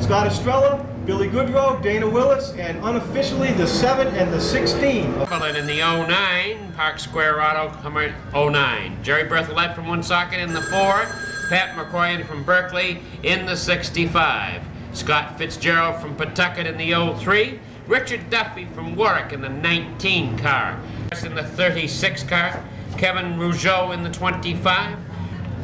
Scott Estrella, Billy Goodrow, Dana Willis, and unofficially the 7 and the 16. In the 09, Park Square Auto, Hummer 09. Jerry Berthollet from Woonsocket in the 4. Pat McCoy from Berkeley in the 65. Scott Fitzgerald from Pawtucket in the 03. Richard Duffy from Warwick in the 19 car. In the 36 car. Kevin Rougeau in the 25.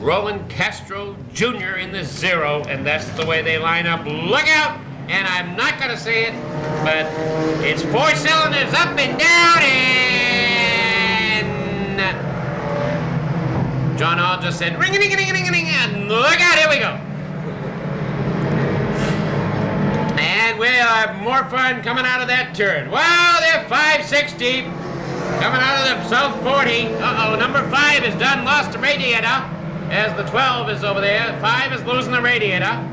Roland Castro Jr. in the 0. And that's the way they line up. Look out! And I'm not going to say it, but it's 4 cylinders up and down, and John Hall just said, ring-a-ding-a-ding-a-ding-a-ding, and look out, here we go. And we'll have more fun coming out of that turn. Well, they're 5-6 deep, coming out of the south 40. Uh-oh, number 5 is done, lost the radiator, as the 12 is over there. 5 is losing the radiator.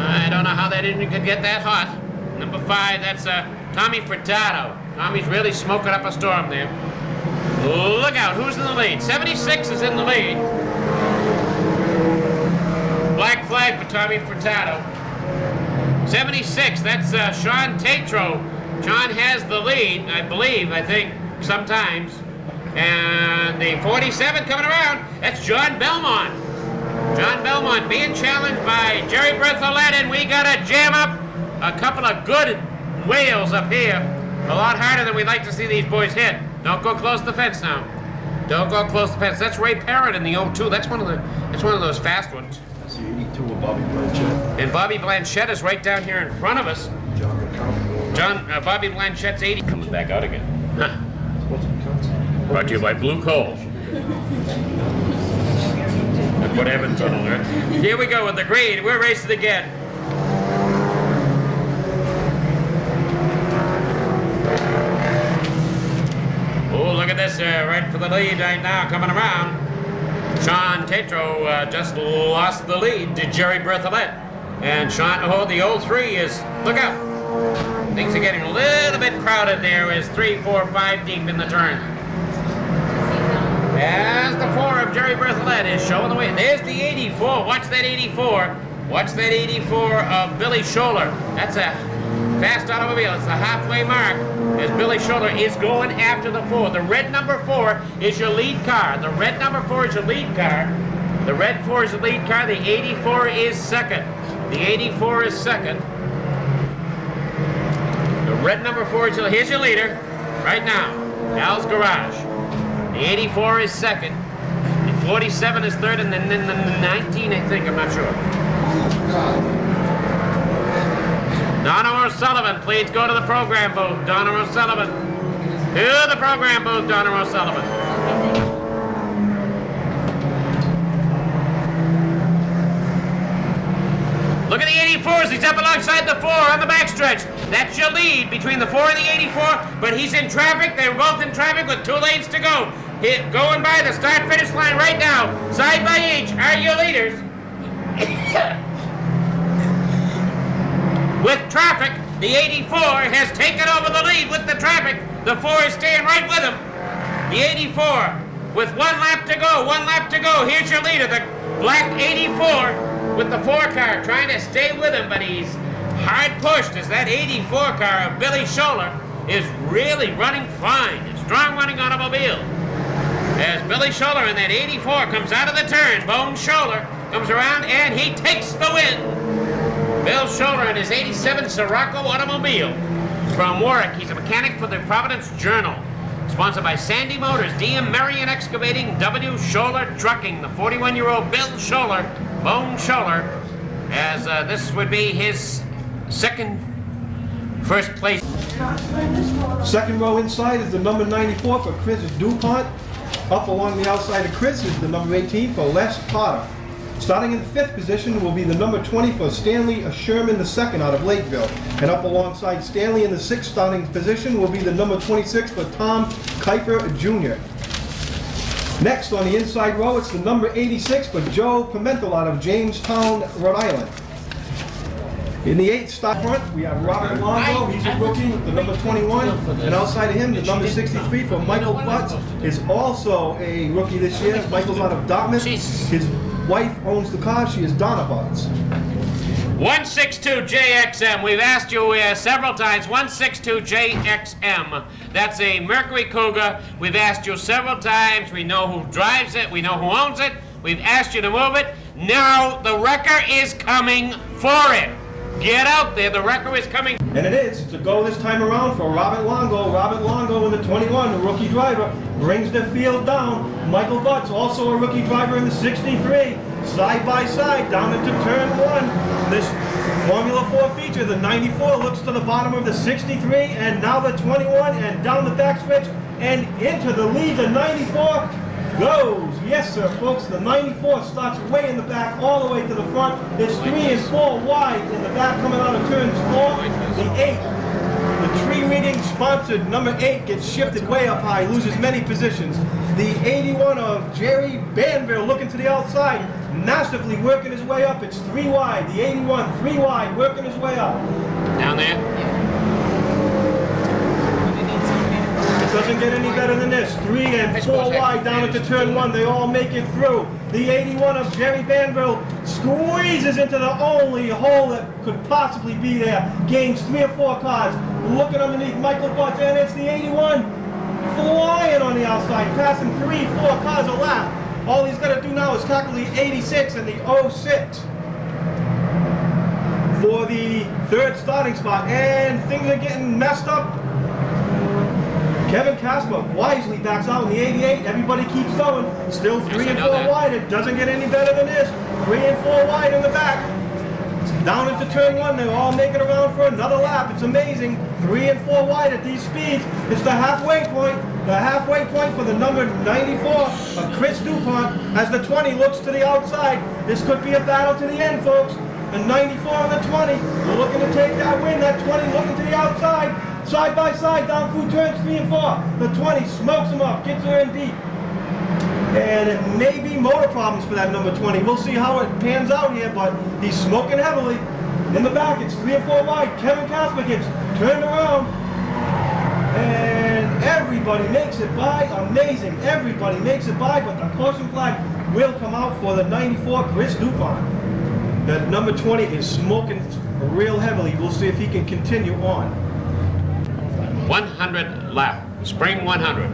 I don't know how that engine could get that hot. Number 5, that's Tommy Furtado. Tommy's really smoking up a storm there. Look out, who's in the lead? 76 is in the lead. Black flag for Tommy Furtado. 76, that's Sean Tatro. Sean has the lead, I believe, I think, sometimes. And the 47 coming around, that's John Belmont. John Belmont being challenged by Jerry Berthollet, and we got to jam up a couple of good whales up here. A lot harder than we'd like to see these boys hit. Don't go close to the fence now. Don't go close to the fence. That's Ray Parrott in the 02. That's one of those fast ones. That's the 82 of Bobby Blanchett. And Bobby Blanchett is right down here in front of us. Bobby Blanchett's 80 coming back out again. Huh. Brought to you by Blue Coal. That's what Evans tunnel, right? Here we go with the green. We're racing again. Oh, look at this, right for the lead right now, coming around. Sean Tetro just lost the lead to Jerry Berthollet. And Sean, oh, the 03 is, look out. Things are getting a little bit crowded there as 3, 4, 5 deep in the turn. As the 4 of Jerry Berthollet is showing the way. There's the 84. Watch that 84. Watch that 84 of Billy Scholler. That's a fast automobile. It's the halfway mark as Billy Scholler is going after the 4. The red number 4 is your lead car. The red number 4 is your lead car. The red 4 is the lead car. The 84 is second. The 84 is second. The red number 4 is here's your leader right now. Al's Garage. The 84 is second. The 47 is third, and then the 19, I think, I'm not sure. Donna O'Sullivan, please go to the program booth. Donna O'Sullivan. To the program booth, Donna O'Sullivan. Look at the 84s. He's up alongside the 4 on the backstretch. That's your lead between the 4 and the 84, but he's in traffic. They're both in traffic with 2 lanes to go. Going by the start-finish line right now, side by each, are your leaders. With traffic, the 84 has taken over the lead with the traffic. The 4 is staying right with him. The 84 with 1 lap to go, 1 lap to go. Here's your leader, the black 84 with the 4 car trying to stay with him, but he's hard pushed as that 84 car of Billy Scholler is really running fine. It's strong running automobile. As Billy Scholler in that 84 comes out of the turn, Bone Scholler comes around and he takes the win. Bill Scholler in his 87 Sirocco automobile from Warwick. He's a mechanic for the Providence Journal. Sponsored by Sandy Motors, DM Marion Excavating, W. Scholler Trucking. The 41-year-old Bill Scholler, Bone Scholler, as this would be his first place. Second row inside is the number 94 for Chris DuPont. Up along the outside of Chris is the number 18 for Les Potter. Starting in the 5th position will be the number 20 for Stanley Sherman II out of Lakeville. And up alongside Stanley in the 6th starting position will be the number 26 for Tom Keifer Jr. Next on the inside row, it's the number 86 for Joe Pimentel out of Jamestown, Rhode Island. In the 8th stop front, we have Robert Longo. He's a rookie with the number 21. And outside of him, the number 63 for Michael Butts is also a rookie this year. Michael's out of Dartmouth. His wife owns the car. She is Donna Butts. 162JXM. We've asked you several times. 162JXM. That's a Mercury Cougar. We've asked you several times. We know who drives it. We know who owns it. We've asked you to move it. Now the wrecker is coming for it. Get out there, the wrecker is coming. And it is to go this time around for Robert Longo. Robert Longo in the 21, the rookie driver, brings the field down. Michael Butts, also a rookie driver in the 63, side by side down into turn 1. This Formula 4 feature, the 94 looks to the bottom of the 63, and now the 21, and down the backstretch, and into the lead, the 94 goes. Yes, sir, folks. The 94 starts way in the back, all the way to the front. It's 3 and 4 wide in the back coming out of turns 4. The 8, the tree reading sponsored number 8 gets shifted way up high, loses many positions. The 81 of Jerry Banville looking to the outside, massively working his way up. It's 3 wide. The 81, 3 wide, working his way up. Down there? Doesn't get any better than this. 3 and 4 wide down into turn 1. They all make it through. The 81 of Jerry Banville squeezes into the only hole that could possibly be there. Gains 3 or 4 cars. Looking underneath Michael Butts, and it's the 81 flying on the outside, passing 3, 4 cars a lap. All he's got to do now is tackle the 86 and the 06 for the third starting spot. And things are getting messed up. Kevin Casper wisely backs out in the 88. Everybody keeps going. Still 3 and 4 wide. It doesn't get any better than this. 3 and 4 wide in the back. Down into turn 1, they're all making around for another lap. It's amazing. 3 and 4 wide at these speeds. It's the halfway point. The halfway point for the number 94 of Chris DuPont as the 20 looks to the outside. This could be a battle to the end, folks. The 94 and the 20. We're looking to take that win. That 20 looking to the outside. Side by side down through turns 3 and 4. The 20 smokes him up, gets her in deep. And it may be motor problems for that number 20. We'll see how it pans out here, but he's smoking heavily. In the back, it's 3 and 4 wide. Kevin Casper gets turned around. And everybody makes it by. Amazing. Everybody makes it by, but the caution flag will come out for the 94 Chris DuPont. That number 20 is smoking real heavily. We'll see if he can continue on. 100 lap. Spring 100.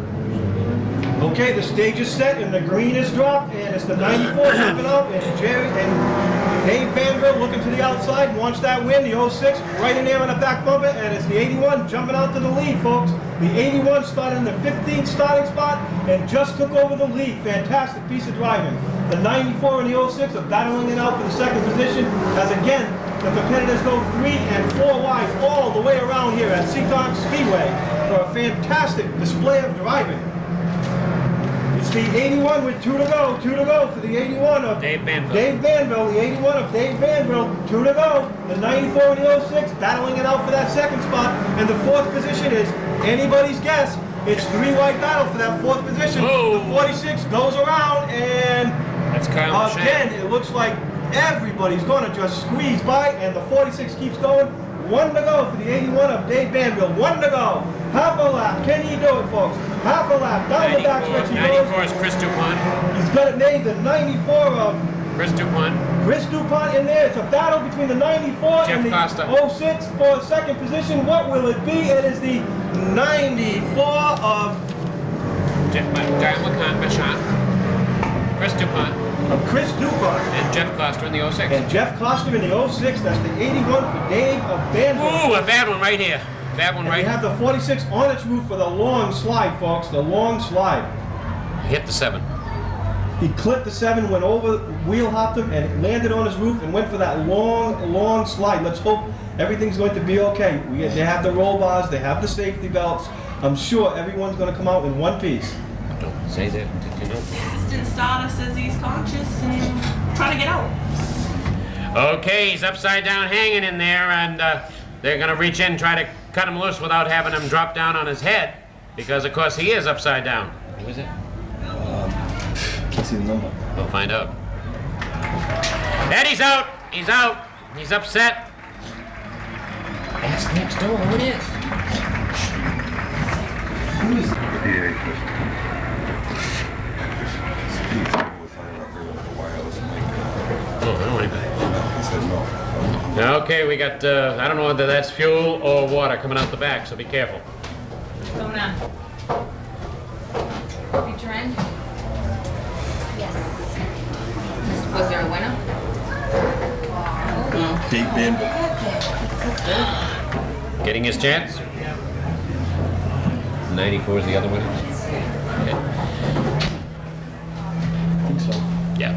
Okay, the stage is set and the green is dropped, and it's the 94 jumping out, and Jerry and Dave Vanderbilt looking to the outside, wants that win. The 06 right in there on the back bumper, and it's the 81 jumping out to the lead, folks. The 81 started in the 15th starting spot and just took over the lead. Fantastic piece of driving. The 94 and the 06 are battling it out for the second position, as again, the competitors go 3 and 4 wide all the way around here at Seekonk Speedway for a fantastic display of driving. It's the 81 with 2 to go. 2 to go for the 81 of Dave Vanderbilt. Dave Vanderbilt, the 81 of Dave Vanderbilt. 2 to go. The 94 and the 06 battling it out for that second spot. And the fourth position is anybody's guess. It's 3 wide battle for that fourth position. Whoa. The 46 goes around, and That's Kyle again, it looks like everybody's going to just squeeze by, and the 46 keeps going. 1 to go for the 81 of Dave Vanderbilt. 1 to go. Half a lap. Can he do it, folks? Half a lap. Down the back stretch he 94 goes. is Chris DuPont. He's got it made. The 94 of Chris DuPont. Chris DuPont in there. It's a battle between the 94 Jeff and the Costa. 06 for second position. What will it be? It is the 94 of Chris DuPont. Chris DuPont. And Jeff Costa in the 06. And Jeff Costa in the 06. That's the 81 for Dave of Vanderbilt. Ooh, a bad one right here. Bad one And right we have the 46 on its roof for the long slide, folks. The long slide. Hit the 7. He clipped the 7, went over, wheel hopped him, and landed on his roof and went for that long, long slide. Let's hope everything's going to be okay. They have the roll bars, they have the safety belts. I'm sure everyone's going to come out in one piece. Don't say that. You know. Assistant starter says he's conscious and trying to get out. Okay, he's upside down hanging in there, and they're going to reach in and try to cut him loose without having him drop down on his head, because of course he is upside down. Who is it? Can't see the number. We'll find out. Eddie's out. He's out. He's upset. Ask next door who it is. Who is Okay, we got, I don't know whether that's fuel or water coming out the back, so be careful. Going on. Future end? Yes. Was there a winner? Dave Vanderbilt. Getting his chance. 94 is the other one. Okay. I think so. Yeah.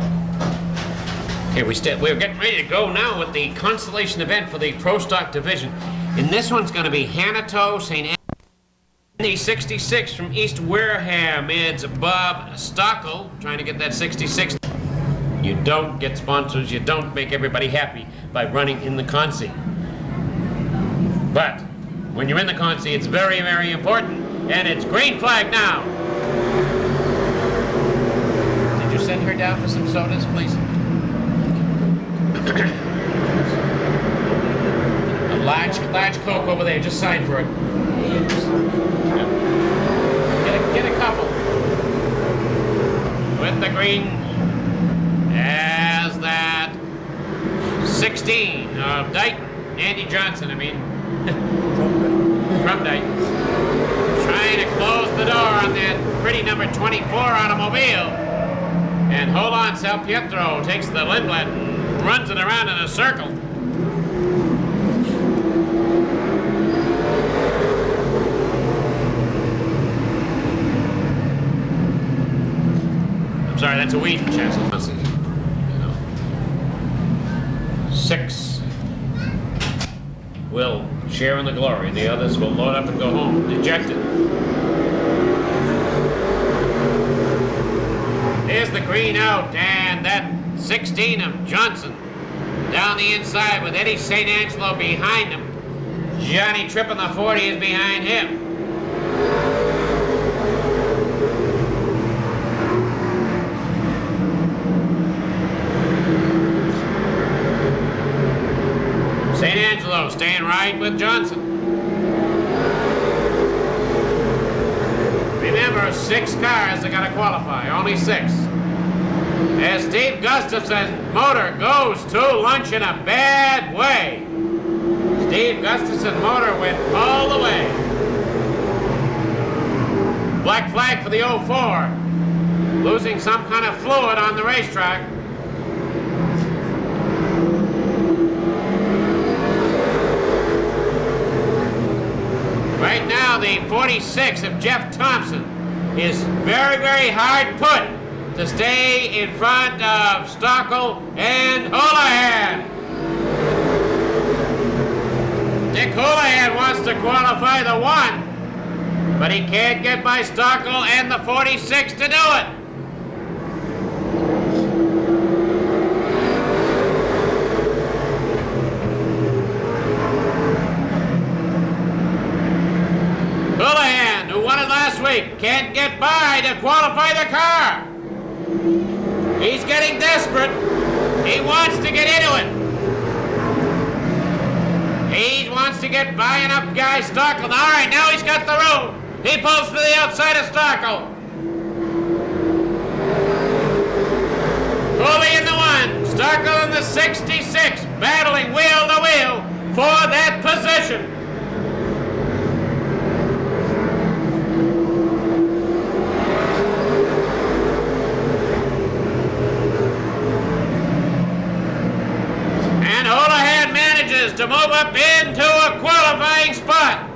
Here we're getting ready to go now with the constellation event for the Pro Stock division. And this one's going to be Hanato St. Anthony 66 from East Wareham. It's Bob Stockel trying to get that 66. You don't get sponsors, you don't make everybody happy by running in the consi. But when you're in the consi, it's very, very important, and it's green flag now. Did you send her down for some sodas, please? A large Coke over there, just sign for it. Yeah. Get a couple. With the green as that 16 of Dighton, Andy Johnson, I mean, from Dighton. Trying to close the door on that pretty number 24 automobile. And hold on, Sal Pietro takes the Lindblad and runs it around in a circle. I'm sorry, that's a Wheaton chassis. You know. 6 will share in the glory. The others will load up and go home, dejected. There's the green out, and that 16 of Johnson down the inside with Eddie St. Angelo behind him. Johnny Tripp in the 40 is behind him. St. Angelo staying right with Johnson. Remember, 6 cars that got to qualify, only 6. As Steve Gustafson's motor goes to lunch in a bad way. Steve Gustafson's motor went all the way. Black flag for the 04. Losing some kind of fluid on the racetrack. Right now, the 46 of Jeff Thompson is very, very hard put to stay in front of Stockel and Houlihan. Dick Houlihan wants to qualify the 1, but he can't get by Stockel and the 46 to do it. Houlihan, who won it last week, can't get by to qualify the car. He's getting desperate. He wants to get into it. He wants to get by and up guy Stockel. All right, now he's got the room. He pulls to the outside of Stockel. Cooley in the 1, Stockel in the 66, battling wheel to wheel for that position. To move up into a qualifying spot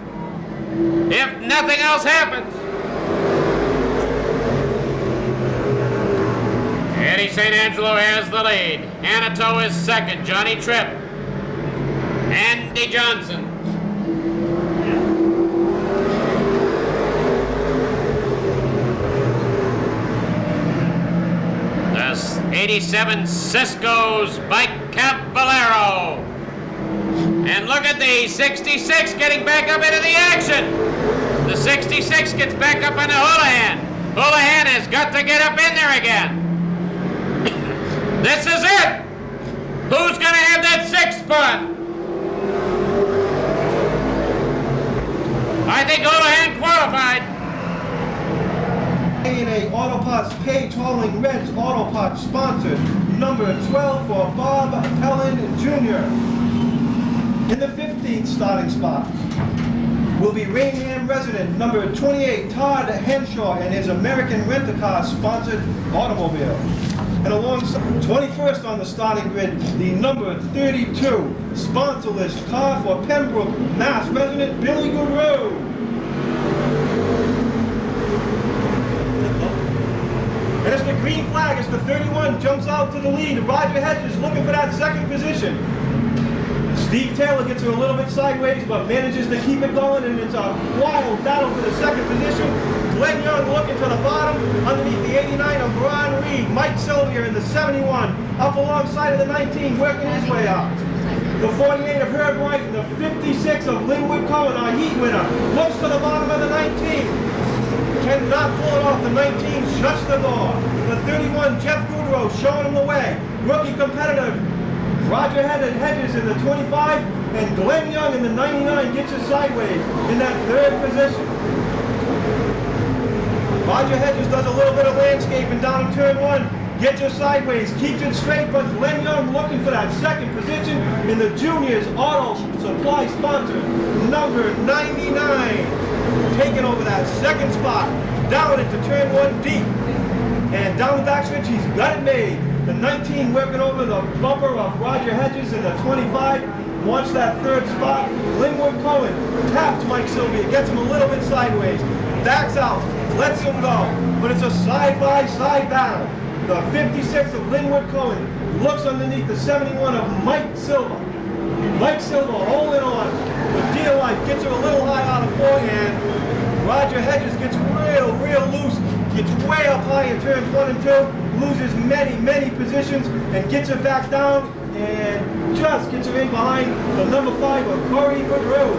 if nothing else happens. Eddie St. Angelo has the lead. Anito is second. Johnny Tripp. Andy Johnson. The 87 Cisco's Bike Caballero. And look at the 66 getting back up into the action. The 66 gets back up into Houlihan. Houlihan has got to get up in there again. This is it. Who's going to have that 6th spot? I think Houlihan qualified. A&A Auto Parts Page Hauling Reds Auto Parts sponsored. Number 12 for Bob Helen Jr. In the 15th starting spot will be Rainham resident number 28 Todd Henshaw and his American Rent-A-Car sponsored automobile. And alongside 21st on the starting grid, the number 32 sponsorless car for Pembroke, Mass resident Billy Goodrow. And it's the green flag, it's the 31, jumps out to the lead. Roger Hedges looking for that 2nd position. Steve Taylor gets her a little bit sideways, but manages to keep it going, and it's a wild battle for the 2nd position. Glenn Young looking to the bottom, underneath the 89 of Ron Reed. Mike Sylvia in the 71, up alongside of the 19, working his way up. The 48 of Herb White and the 56 of Linwood Cohen, our heat winner, looks to the bottom of the 19. Cannot pull it off. The 19 shuts the door. The 31, Jeff Goodrow, showing him the way. Rookie competitor Roger Hedges in the 25, and Glenn Young in the 99 gets us sideways in that 3rd position. Roger Hedges does a little bit of landscaping down in turn 1, gets us sideways, keeps it straight, but Glenn Young looking for that 2nd position in the Juniors Auto Supply sponsor, number 99, taking over that 2nd spot, down into turn 1 deep. And down the backstretch, he's got it made. The 19 working over the bumper of Roger Hedges in the 25. Wants that third spot. Linwood Cohen taps Mike Sylvia, gets him a little bit sideways. Backs out, lets him go. But it's a side-by-side battle. The 56 of Linwood Cohen looks underneath the 71 of Mike Silva. Mike Silva holding on. The deal life gets her a little high out of 4, and Roger Hedges gets real loose. Gets way up high in turns 1 and 2, loses many positions, and gets her back down, and just gets her in behind the number 5 of Corey Goodrow.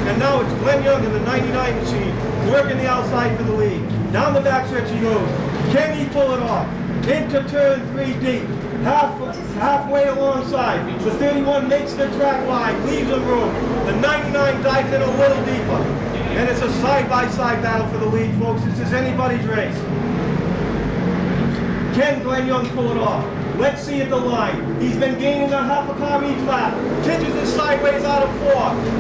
And now it's Glenn Young in the 99 machine, working the outside for the lead. Down the backstretch he goes. Can he pull it off? Into turn 3 deep. Halfway alongside. The 31 makes the track wide, leaves him room. The 99 dives in a little deeper. And it's a side-by-side battle for the lead, folks. This is anybody's race. Can Glenn Young pull it off? Let's see at the line. He's been gaining a half a car each lap. Tinges it sideways out of 4.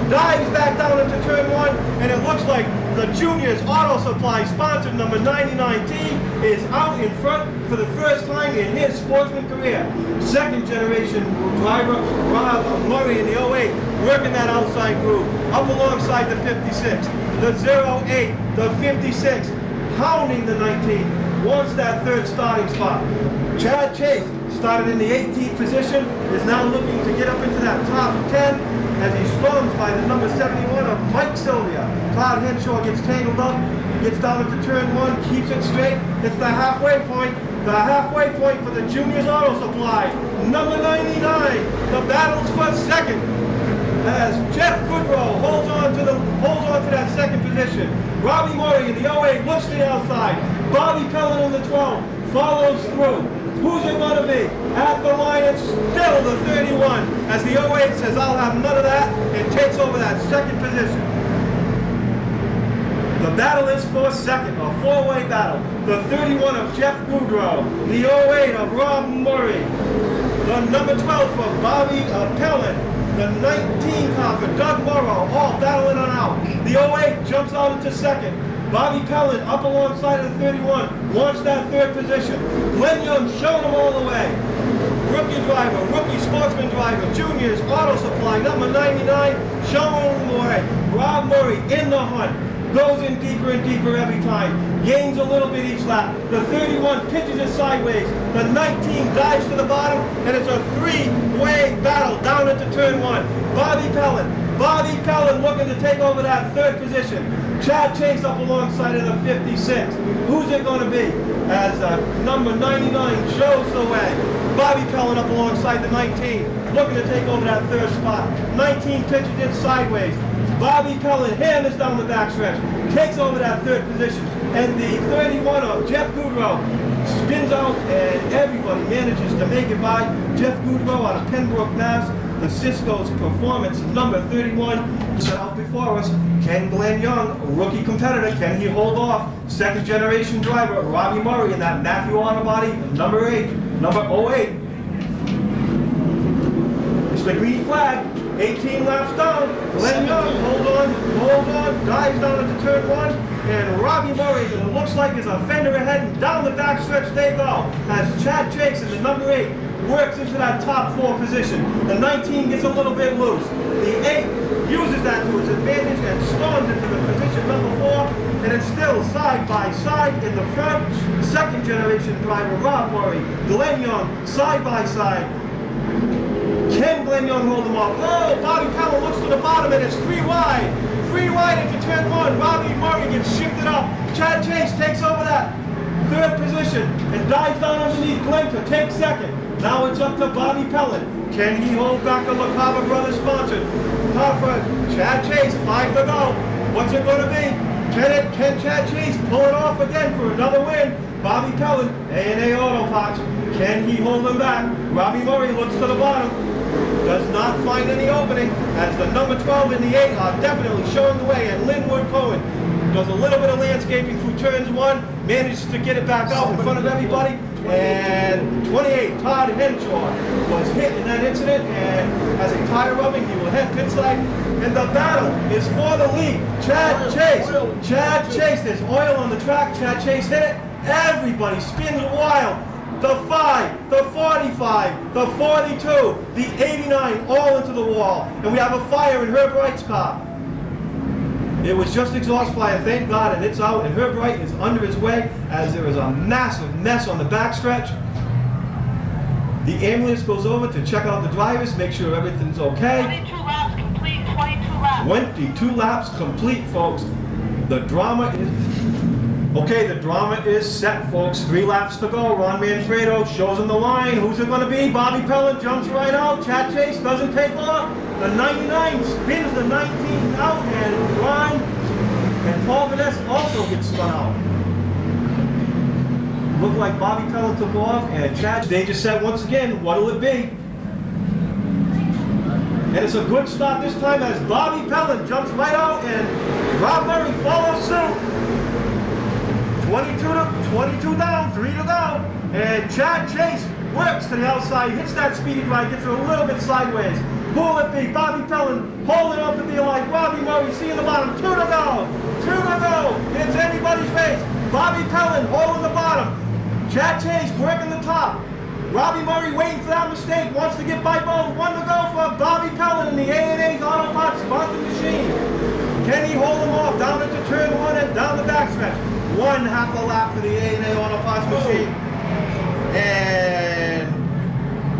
Dives back down into turn 1. And it looks like the Juniors Auto Supply, sponsored number 99T, is out in front for the first time in his sportsman career. Second generation driver, Rob Murray in the 08, working that outside groove. Up alongside the 56. The 08, the 56, hounding the 19, wants that third starting spot. Chad Chase started in the 18th position, is now looking to get up into that top 10 as he slums by the number 71 of Mike Sylvia. Todd Henshaw gets tangled up, gets down into turn 1, keeps it straight. It's the halfway point. The halfway point for the Juniors Auto Supply. Number 99, the battles for second. As Jeff Goodrow holds on to that second position. Robbie Murray in the 08 looks to the outside. Bobby Pellin in the 12 follows through. Who's it going to be? At the line, it's still the 31. As the 08 says, I'll have none of that, and takes over that second position. The battle is for second, a four-way battle. The 31 of Jeff Goodrow. The 08 of Rob Murray. The number 12 for Bobby Pellin. The 19 car for Doug Morrow, all battling on out. The 08 jumps out into second. Bobby Pellin up alongside of the 31, wants that third position. Glenn Young showing him all the way. Rookie driver, rookie sportsman driver, Juniors Auto Supply, number 99, showing him the way. Rob Murray in the hunt. Goes in deeper and deeper every time. Gains a little bit each lap. The 31 pitches it sideways. The 19 dives to the bottom, and it's a three-way battle down into turn 1. Bobby Pellin looking to take over that third position. Chad Chase up alongside of the 56. Who's it going to be? As number 99 shows the way. Bobby Pellin up alongside the 19, looking to take over that third spot. 19 pitches in sideways. Bobby Pellin hammers down the backstretch, takes over that third position, and the 31 of Jeff Goodrow spins out, and everybody manages to make it by. Jeff Goodrow out of Pembroke, Mass. The Cisco's Performance, number 31, set out before us. Can Glenn Young, rookie competitor, can he hold off? Second generation driver, Robbie Murray in that Matthew Auto Body, number 8, number 08. It's the green flag. 18 laps down. Glenn Young, hold on, dives down into turn 1, and Robbie Murray, it looks like is a fender ahead, and down the backstretch they go. As Chad Chase in the number 8 works into that top 4 position. The 19 gets a little bit loose. The 8 uses that to its advantage and storms into the position number 4, and it's still side by side in the front. Second generation driver Rob Murray, Glenn Young, side by side. Can Glenn Young hold them off? Oh, Bobby Pellin looks to the bottom, and it's 3 wide. 3 wide into turn 1. Robbie Murray gets shifted up. Chad Chase takes over that third position and dives down underneath Glenn to take second. Now it's up to Bobby Pellin. Can he hold back the LaCava Brothers sponsored car for Chad Chase? 5 to go. What's it going to be? Can Chad Chase pull it off again for another win? Bobby Pellin, A&A Auto Parts. Can he hold them back? Robbie Murray looks to the bottom. Does not find any opening, as the number 12 and the 8 are definitely showing the way, and Linwood Cohen does a little bit of landscaping through turns 1, manages to get it back out in front of everybody, And 28, Todd Henshaw, was hit in that incident and has a tire rubbing. He will head pit side. And the battle is for the lead. Chad Chase. Chad Chase. There's oil on the track. Chad Chase hit it. Everybody spins wild. The 5, the 45, the 42, the 89, all into the wall. And we have a fire in Herb Wright's car. It was just exhaust fire, thank God, and it's out, and Herb Wright is under his way as there is a massive mess on the backstretch. The ambulance goes over to check out the drivers, make sure everything's okay. 22 laps complete, 22 laps. 22 laps complete, folks. The drama is... Okay, the drama is set, folks. 3 laps to go. Ron Manfredo shows him the line. Who's it going to be? Bobby Pellin jumps right out. Chad Chase doesn't take off. The 99 spins the 19 out, and Ron and Paul Vaness also gets spun out. Looked like Bobby Pellin took off, and Chad, they just said once again, what'll it be? And it's a good stop this time as Bobby Pellin jumps right out, and Rob Murray follows suit. 22 down, 3 to go. And Chad Chase works to the outside, hits that speedy drive, gets it a little bit sideways. Who will it be? Bobby Pellin holding up at the line. Robbie Murray seeing the bottom. 2 to go. 2 to go. It's anybody's race. Bobby Pellin holding the bottom. Chad Chase working the top. Robbie Murray waiting for that mistake. Wants to get by both. 1 to go for Bobby Pellin in the A&A's Auto Parts sponsored machine. Can he hold him off down into turn 1 and down the backstretch? 1 half a lap for the A&A Auto Parts machine. And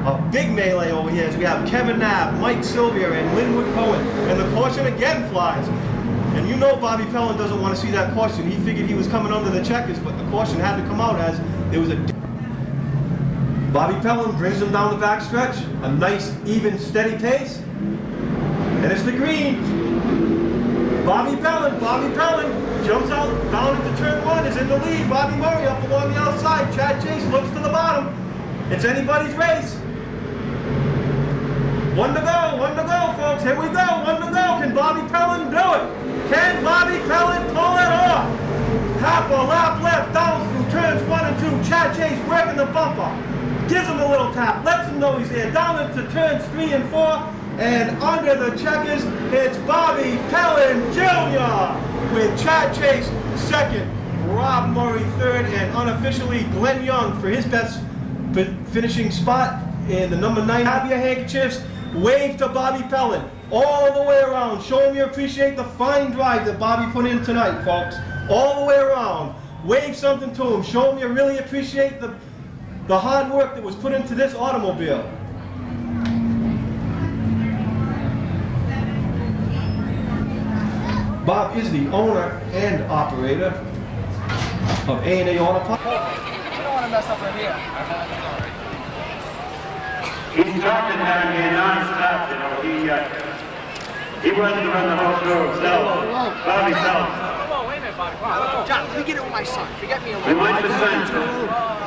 a big melee over here as we have Kevin Knapp, Mike Sylvia, and Linwood Cohen. And the caution again flies. And you know Bobby Pellin doesn't want to see that caution. He figured he was coming under the checkers, but the caution had to come out as there was a... Bobby Pellin brings him down the backstretch. A nice, even, steady pace. And it's the green. Bobby Pellin jumps out, down into turn 1, is in the lead. Bobby Murray up along the outside. Chad Chase looks to the bottom. It's anybody's race. 1 to go, folks. Here we go, 1 to go. Can Bobby Pellin do it? Can Bobby Pellin pull it off? Half a lap left, down through turns 1 and 2. Chad Chase working the bumper. Gives him a little tap, lets him know he's there. Down into turns 3 and 4. And under the checkers, it's Bobby Pellin Jr. with Chad Chase second, Rob Murray third, and unofficially Glenn Young for his best finishing spot in the number 9. Have your handkerchiefs, wave to Bobby Pellin all the way around. Show him you appreciate the fine drive that Bobby put in tonight, folks. All the way around. Wave something to him. Show him you really appreciate the hard work that was put into this automobile. Bob is the owner and operator of A&A Auto Parts. You don't want to mess up right here. He's talking down here non-stop, you know. He wasn't to run the whole show himself. Bobby Pellin. Whoa, wait a minute, Bobby. John, let me get it with my son. Forget me a little. We want the son.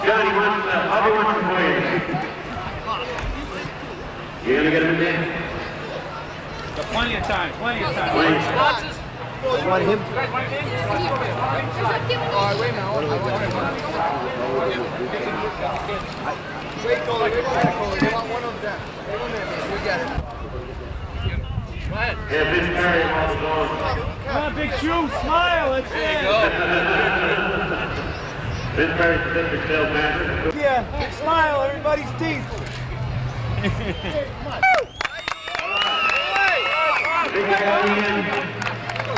John, he wants the, Bobby wants the boy. You gonna get him in there? Plenty of time, plenty of time. You want him? There's a few All right, wait a minute. Wait, Coley. You want one of them. Wait a minute. We got it. Go ahead. Yeah, Vince Perry wants to go. Come on, Big Shoe. Smile. That's it. Vince Perry's the district sales manager. Yeah, big smile. Everybody's teeth. Big guy on the end.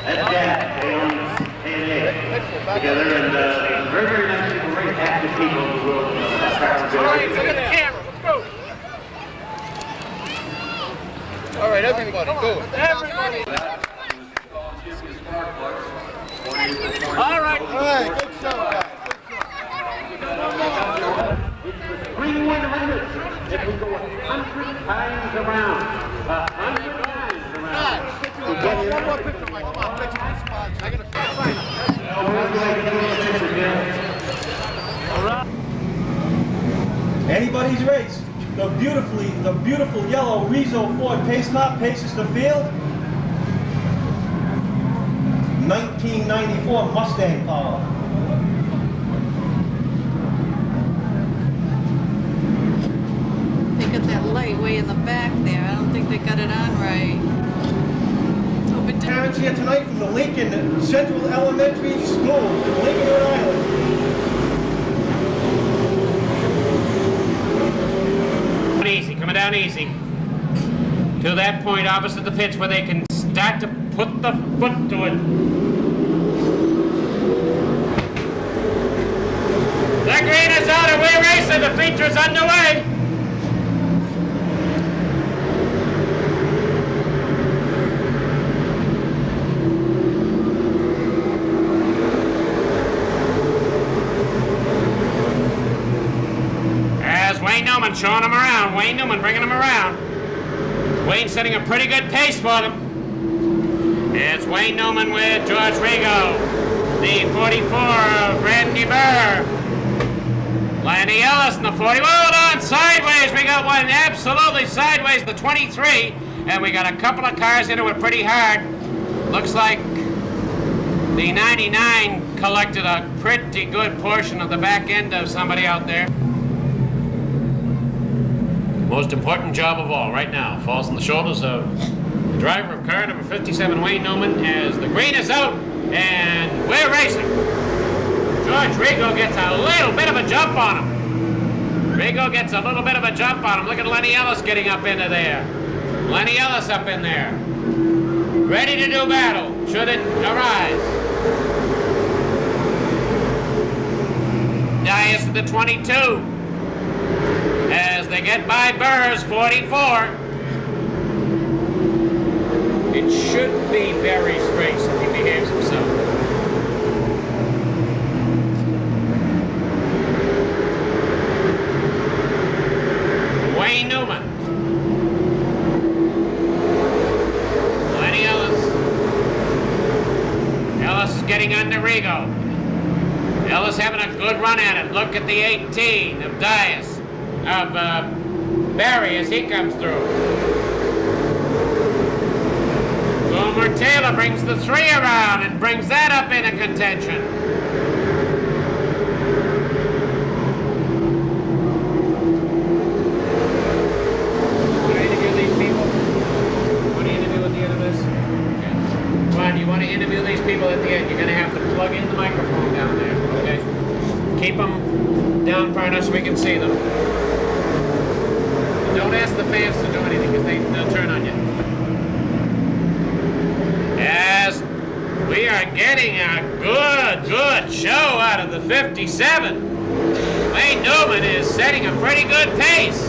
That's Dad. They own A&A together, and very, very nice people, very active people who will travel. All right, look at the camera. Let's go. All right, everybody, go. Everybody. All right, good show, guys. Green 100. If we go 100 times around, 100 times around. One more picture, Mike. Come on, picture my spots. I gotta find it. Anybody's race. The beautiful yellow Rizzo Ford pace car paces the field. 1994 Mustang power. way in the back there. I don't think they got it on right. Hope it didn't. Parents here tonight from the Lincoln Central Elementary School in Lincoln, Rhode Island. Easy, coming down easy. To that point opposite the pits where they can start to put the foot to it. The green is out, away racing, the feature's underway. As Wayne Newman showing them around, Wayne Newman bringing them around. Wayne setting a pretty good pace for them. It's Wayne Newman with George Rigo, the 44 of Randy Burr. Lanny Ellis in the 40. Hold on, sideways. We got one absolutely sideways, the 23. And we got a couple of cars into it pretty hard. Looks like the 99 collected a pretty good portion of the back end of somebody out there. Most important job of all right now falls on the shoulders of the driver of car number 57, Wayne Newman, as the green is out and we're racing. George Rigo gets a little bit of a jump on him. Rigo gets a little bit of a jump on him. Look at Lenny Ellis getting up into there. Lenny Ellis up in there. Ready to do battle, should it arise. Dias to the 22. As they get by Burr's 44. It should be Barry's race if he behaves himself. Wayne Newman. Lenny Ellis. Ellis is getting under Rigo. Ellis having a good run at it. Look at the 18 of Dias. Of Barry as he comes through. Gomer Taylor brings the 3 around and brings that up into contention. Want to interview these people? Want to interview at the end of this? Okay. Ron, you want to interview these people at the end? You're going to have to plug in the microphone down there, okay? Keep them down far enough so we can see them. Don't ask the fans to do anything because they'll turn on you. As we are getting a good show out of the 57. Wayne Newman is setting a pretty good pace.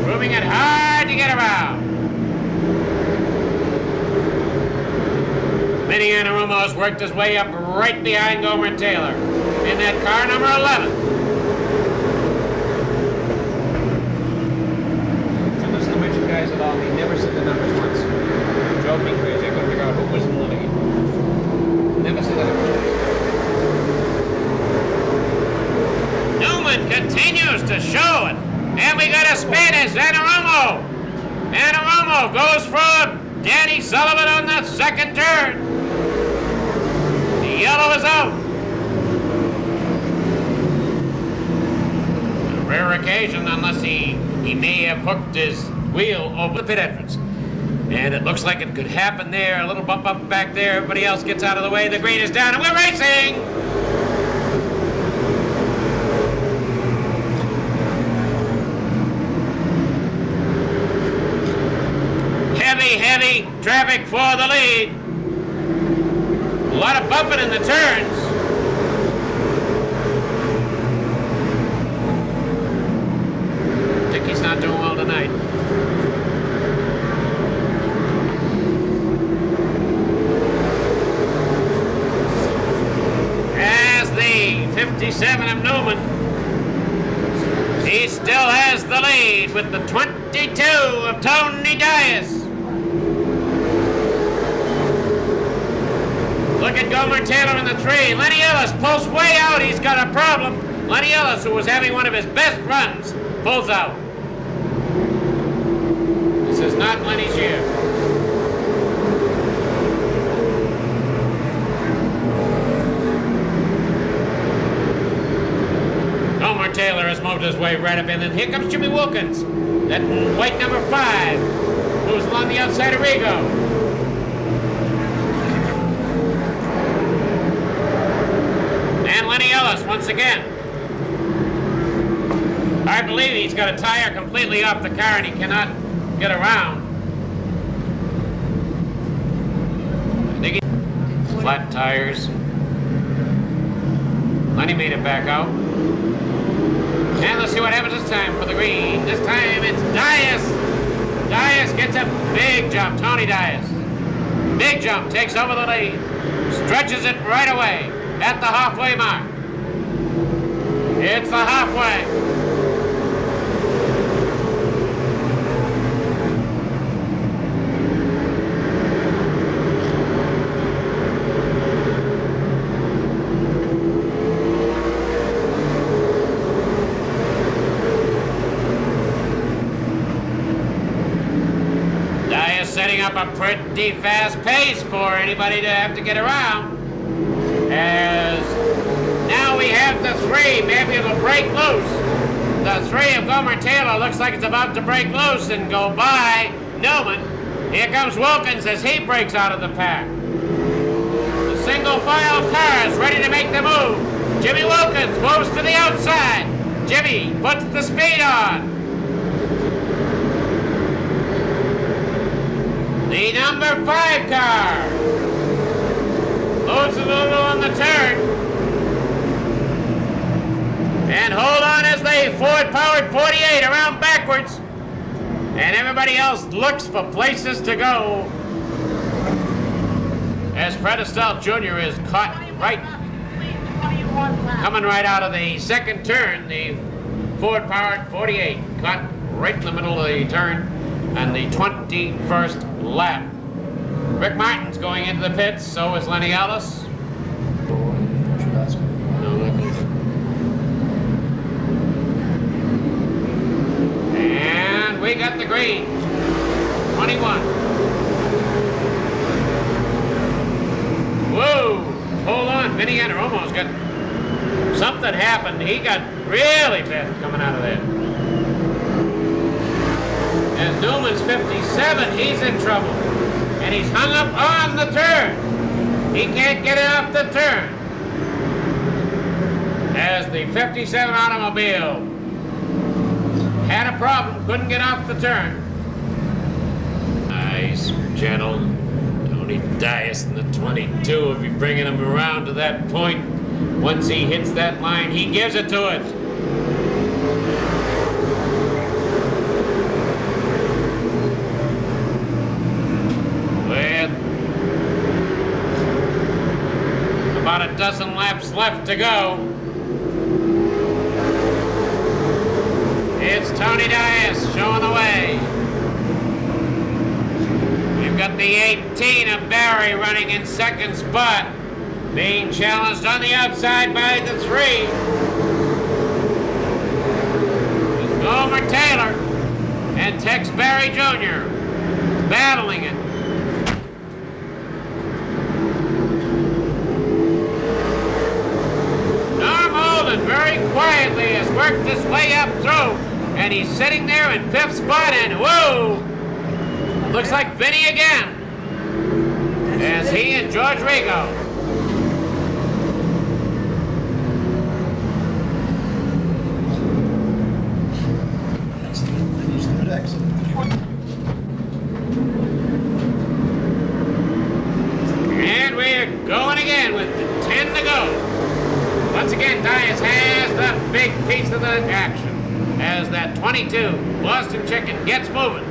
Moving it hard to get around. Vinny Anarumo's worked his way up right behind Gomer Taylor in that car number 11. Guys at all, he never said the numbers once. It drove me crazy. I couldn't figure out who was in the lead. Never said the numbers once. Newman continues to show it. And we got a spin as Anarumo. Anarumo goes for Danny Sullivan on the second turn. The yellow is out. A rare occasion, unless he may have hooked his wheel over the pit entrance. And it looks like it could happen there. A little bump up back there. Everybody else gets out of the way. The green is down and we're racing! Heavy traffic for the lead. A lot of bumping in the turns. Dickie's not doing well tonight. As the 57 of Newman, he still has the lead with the 22 of Tony Dias. Look at Gomer Taylor in the 3. Lenny Ellis pulls way out. He's got a problem. Lenny Ellis, who was having one of his best runs, pulls out. This is not Lenny's year. Gomer Taylor has moved his way right up in, and here comes Jimmy Wilkins. That white number 5 moves along the outside of Rigo. And Lenny Ellis once again. I believe he's got a tire completely off the car and he cannot get around. I think he flat tires. Lenny made it back out. And let's see what happens this time for the green. This time it's Dias. Dias gets a big jump. Tony Dias. Big jump. Takes over the lead. Stretches it right away at the halfway mark. It's the halfway. Setting up a pretty fast pace for anybody to have to get around. As now we have the 3, maybe it'll break loose. The 3 of Gomer Taylor looks like it's about to break loose and go by Newman. Here comes Wilkins as he breaks out of the pack. The single file car is ready to make the move. Jimmy Wilkins moves to the outside. Jimmy puts the speed on. The number 5 car moves a little on the turn. And hold on as they Ford-powered 48 around backwards. And everybody else looks for places to go. As Fred Estelle Jr. is caught right, coming right out of the second turn. The Ford-powered 48 caught right in the middle of the turn on the 21st lap. Rick Martin's going into the pits, so is Lenny Ellis. And we got the green. 21. Whoa! Hold on, Vinny Enter almost got something happened. He got really bad coming out of there. As Newman's 57, he's in trouble. And he's hung up on the turn. He can't get it off the turn. As the 57 automobile had a problem, couldn't get off the turn. Nice, gentle. Tony Dias in the 22 will be bringing him around to that point. Once he hits that line, he gives it to it. About a dozen laps left to go. It's Tony Dias showing the way. We've got the 18 of Barry running in second spot, being challenged on the outside by the 3. It's Gomer Taylor and Tex Barry Jr. battling it. Very quietly has worked his way up through, and he's sitting there in 5th spot, and whoa! Looks like Vinny again, as he and George Rigo. And we're going again with 10 to go. Once again, Dias has the big piece of the action as that 22 Boston Chicken gets moving.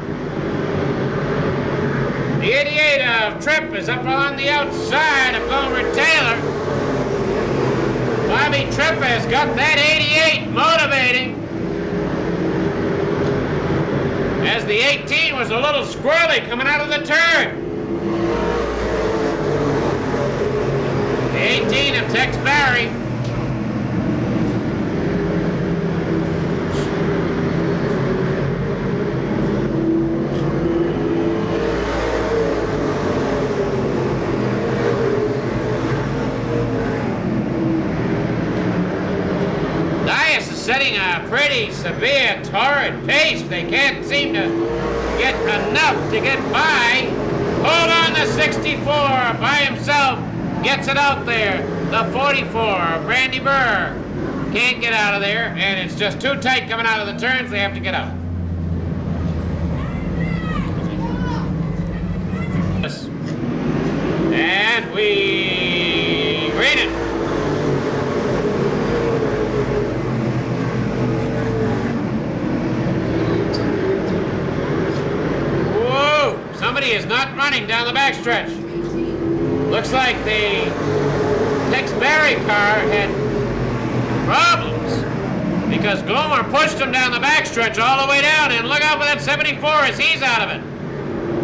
The 88 of Tripp is up on the outside of Gomer Taylor. Bobby Tripp has got that 88 motivating. As the 18 was a little squirrely coming out of the turn. The 18 of Tex Barry. setting a pretty severe, torrid pace. They can't seem to get enough to get by. Hold on, the 64 by himself gets it out there. The 44, Brandy Burr, can't get out of there, and it's just too tight coming out of the turns. They have to get out. And we green it. Whoa! Somebody is not running down the backstretch. Looks like the Tex Barry car had problems because Gomer pushed him down the backstretch all the way down, and look out for that 74 as he's out of it.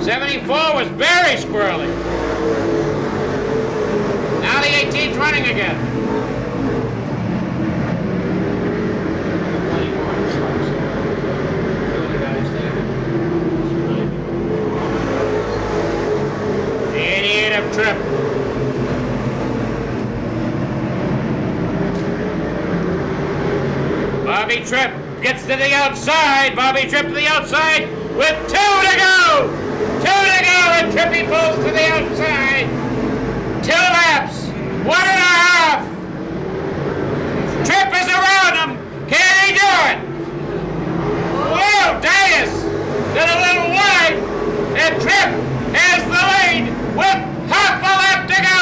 74 was very squirrely. Now the 18's running again. The 88 of Tripp. Bobby Tripp gets to the outside. Bobby Tripp to the outside with 2 to go. 2 to go, and Trippy pulls to the outside. 2 laps, 1.5. Tripp is around him. Can he do it? Whoa, Dias got a little wide, and Tripp has the lead with half a lap to go.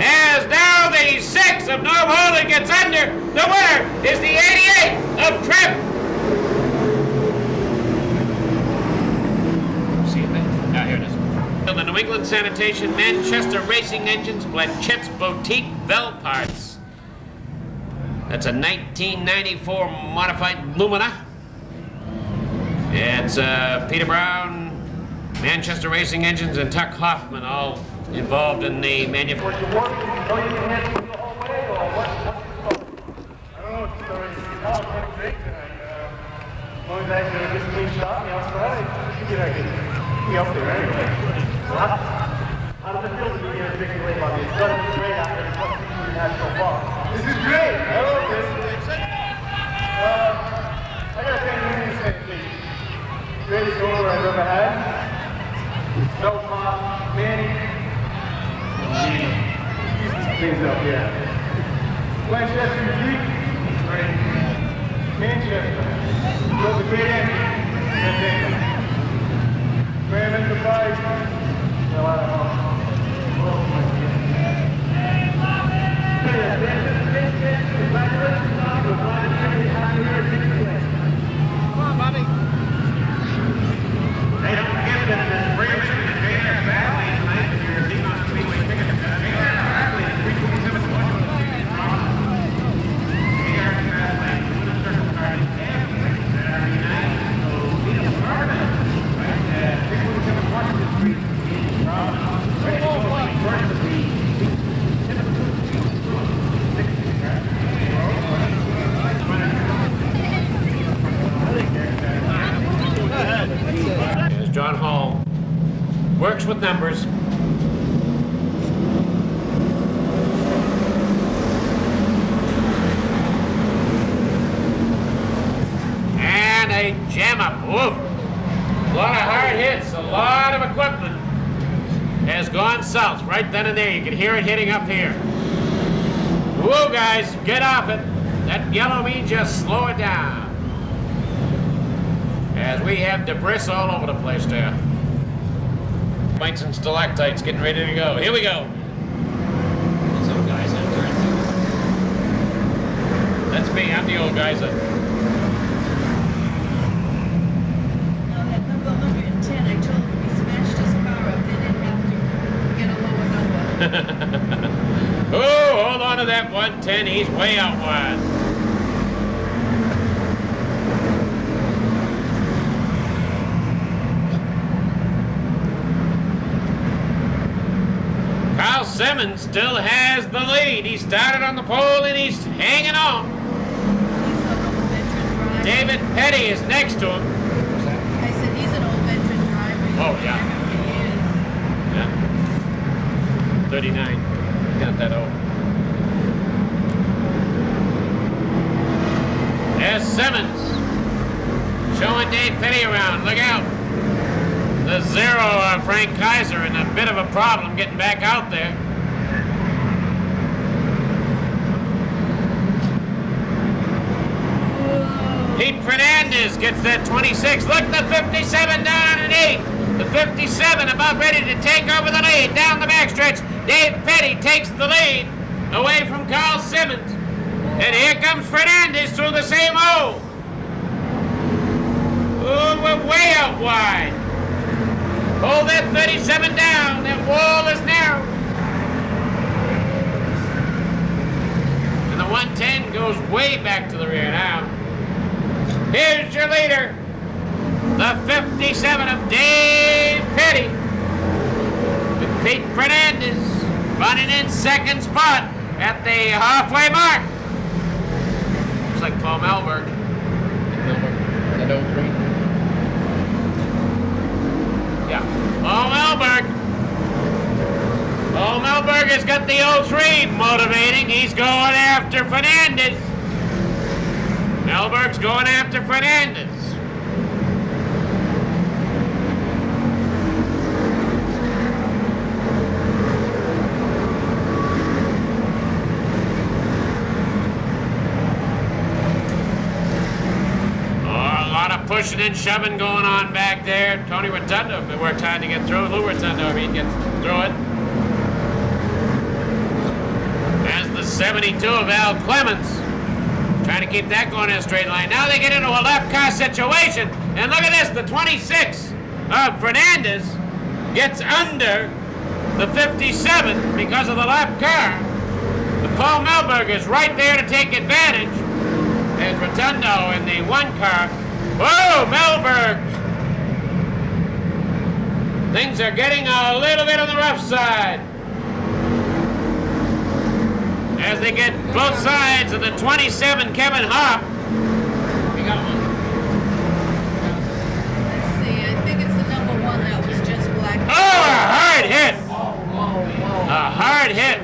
As now the 6 of Norm Holden gets under, the winner is the 88 of Tripp. The New England Sanitation Manchester Racing Engines Blanchette's Boutique Bell Parts. That's a 1994 modified Lumina. It's Peter Brown, Manchester Racing Engines, and Tuck Hoffman all involved in the manufacture. How does it feel to be here at Victory Lane, Bobby? It's going to be great after what you've had so far. This is great. I love this. I got to tell you the same thing. Greatest goal I've ever had. No pop, Manny. Things up, yeah. Manchester Jeep. Great. Manchester. Was a great ending. Grand Enterprise. Come on, Bobby. Hey, don't forget that the free admission to JR Valley tonight if you're a Seekonk Speedway ticket. JR Valley is 327 JR Valley, the circle card is Saturday night. So, meet up with our right at 627 Washington Street. As John Hall works with numbers. And a jam up. Whoa. A lot of hard hits, a lot of equipment has gone south right then and there. You can hear it hitting up here. Whoa, guys, get off it. That yellow means just slow it down. As we have debris all over the place there. Lights and stalactites getting ready to go. Here we go. Some guys enter into. That's me, I'm the old geyser. No, that number 110, I told him he smashed his car up. They didn't have to get a lower number. Oh, hold on to that 110. He's way out wide. Carl Simmons still has the lead. He started on the pole and he's hanging on. He's an old veteran driver. David Petty is next to him. I said he's an old veteran driver. He's Oh, been yeah. there for years. Yeah. 39. Got that old. There's Simmons. Showing Dave Petty around. Look out. The zero, Frank Kaiser, in a bit of a problem getting back out there. Pete Fernandez gets that 26. Look, the 57 down underneath. The 57 about ready to take over the lead. Down the backstretch, Dave Petty takes the lead away from Carl Simmons. And here comes Fernandez through the same hole. Oh, we're way out wide. Hold that 37 down. That wall is narrow. And the 110 goes way back to the rear now. Here's your leader. The 57 of Dave Petty. With Pete Fernandez running in second spot at the halfway mark. Looks like Paul Melberg. That 03? Yeah. Paul Melberg. Paul Melberg has got the 03 motivating. He's going after Fernandez. Melberg's going after Fernandez. Pushing and shoving going on back there. Tony Rotundo worked hard to get through. Lou Rotundo, I mean, gets through it. As the 72 of Al Clements, trying to keep that going in a straight line. Now they get into a lap car situation. And look at this, the 26 of Fernandez gets under the 57 because of the lap car. But Paul Melberg is right there to take advantage. There's Rotundo in the one car. Whoa, Melberg! Things are getting a little bit on the rough side. As they get both sides of the 27, Kevin Hopp. We got one. Let's see, I think it's the number 1 that was just black. Oh, a hard hit! Whoa. A hard hit.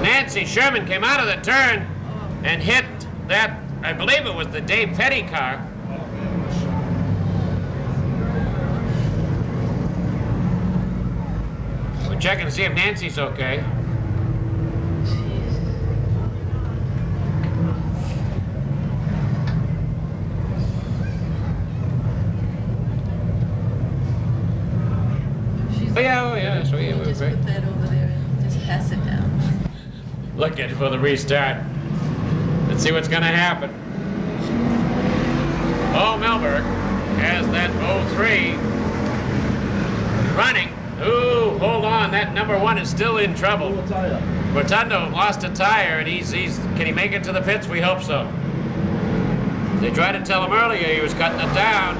Nancy Sherman came out of the turn and hit that, I believe it was the Dave Petty car. We're checking to see if Nancy's okay. Oh yeah, so yeah, Just put that over there and just pass it down. Looking for the restart. Let's see what's going to happen. Oh, Melberg has that 03 running. Ooh, hold on. That number 1 is still in trouble. Rotundo lost a tire, and can he make it to the pits? We hope so. They tried to tell him earlier he was cutting it down.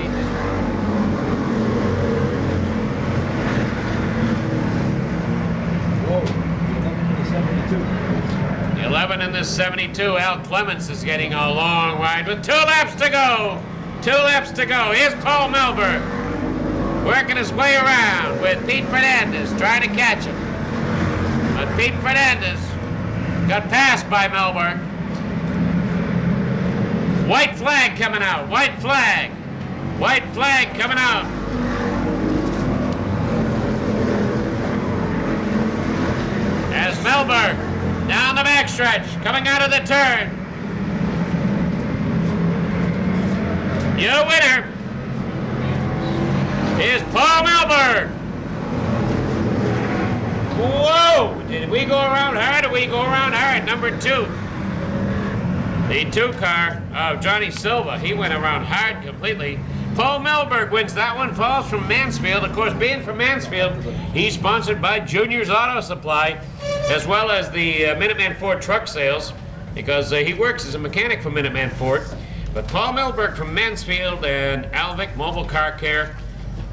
The 11 in this 72, Al Clements is getting a long ride with 2 laps to go. 2 laps to go. Here's Paul Melberg working his way around with Pete Fernandez trying to catch him. But Pete Fernandez got passed by Melberg. White flag coming out. White flag. White flag coming out. As Melberg down the backstretch, coming out of the turn. Your winner is Paul Melberg. Whoa! Did we go around hard or we go around hard? Number 2. The 2 car of Johnny Silva. He went around hard completely. Paul Melberg wins that one. Paul's from Mansfield. Of course, being from Mansfield, he's sponsored by Junior's Auto Supply, as well as the Minuteman Ford truck sales, because he works as a mechanic for Minuteman Ford. But Paul Melberg from Mansfield and Alvic Mobile Car Care.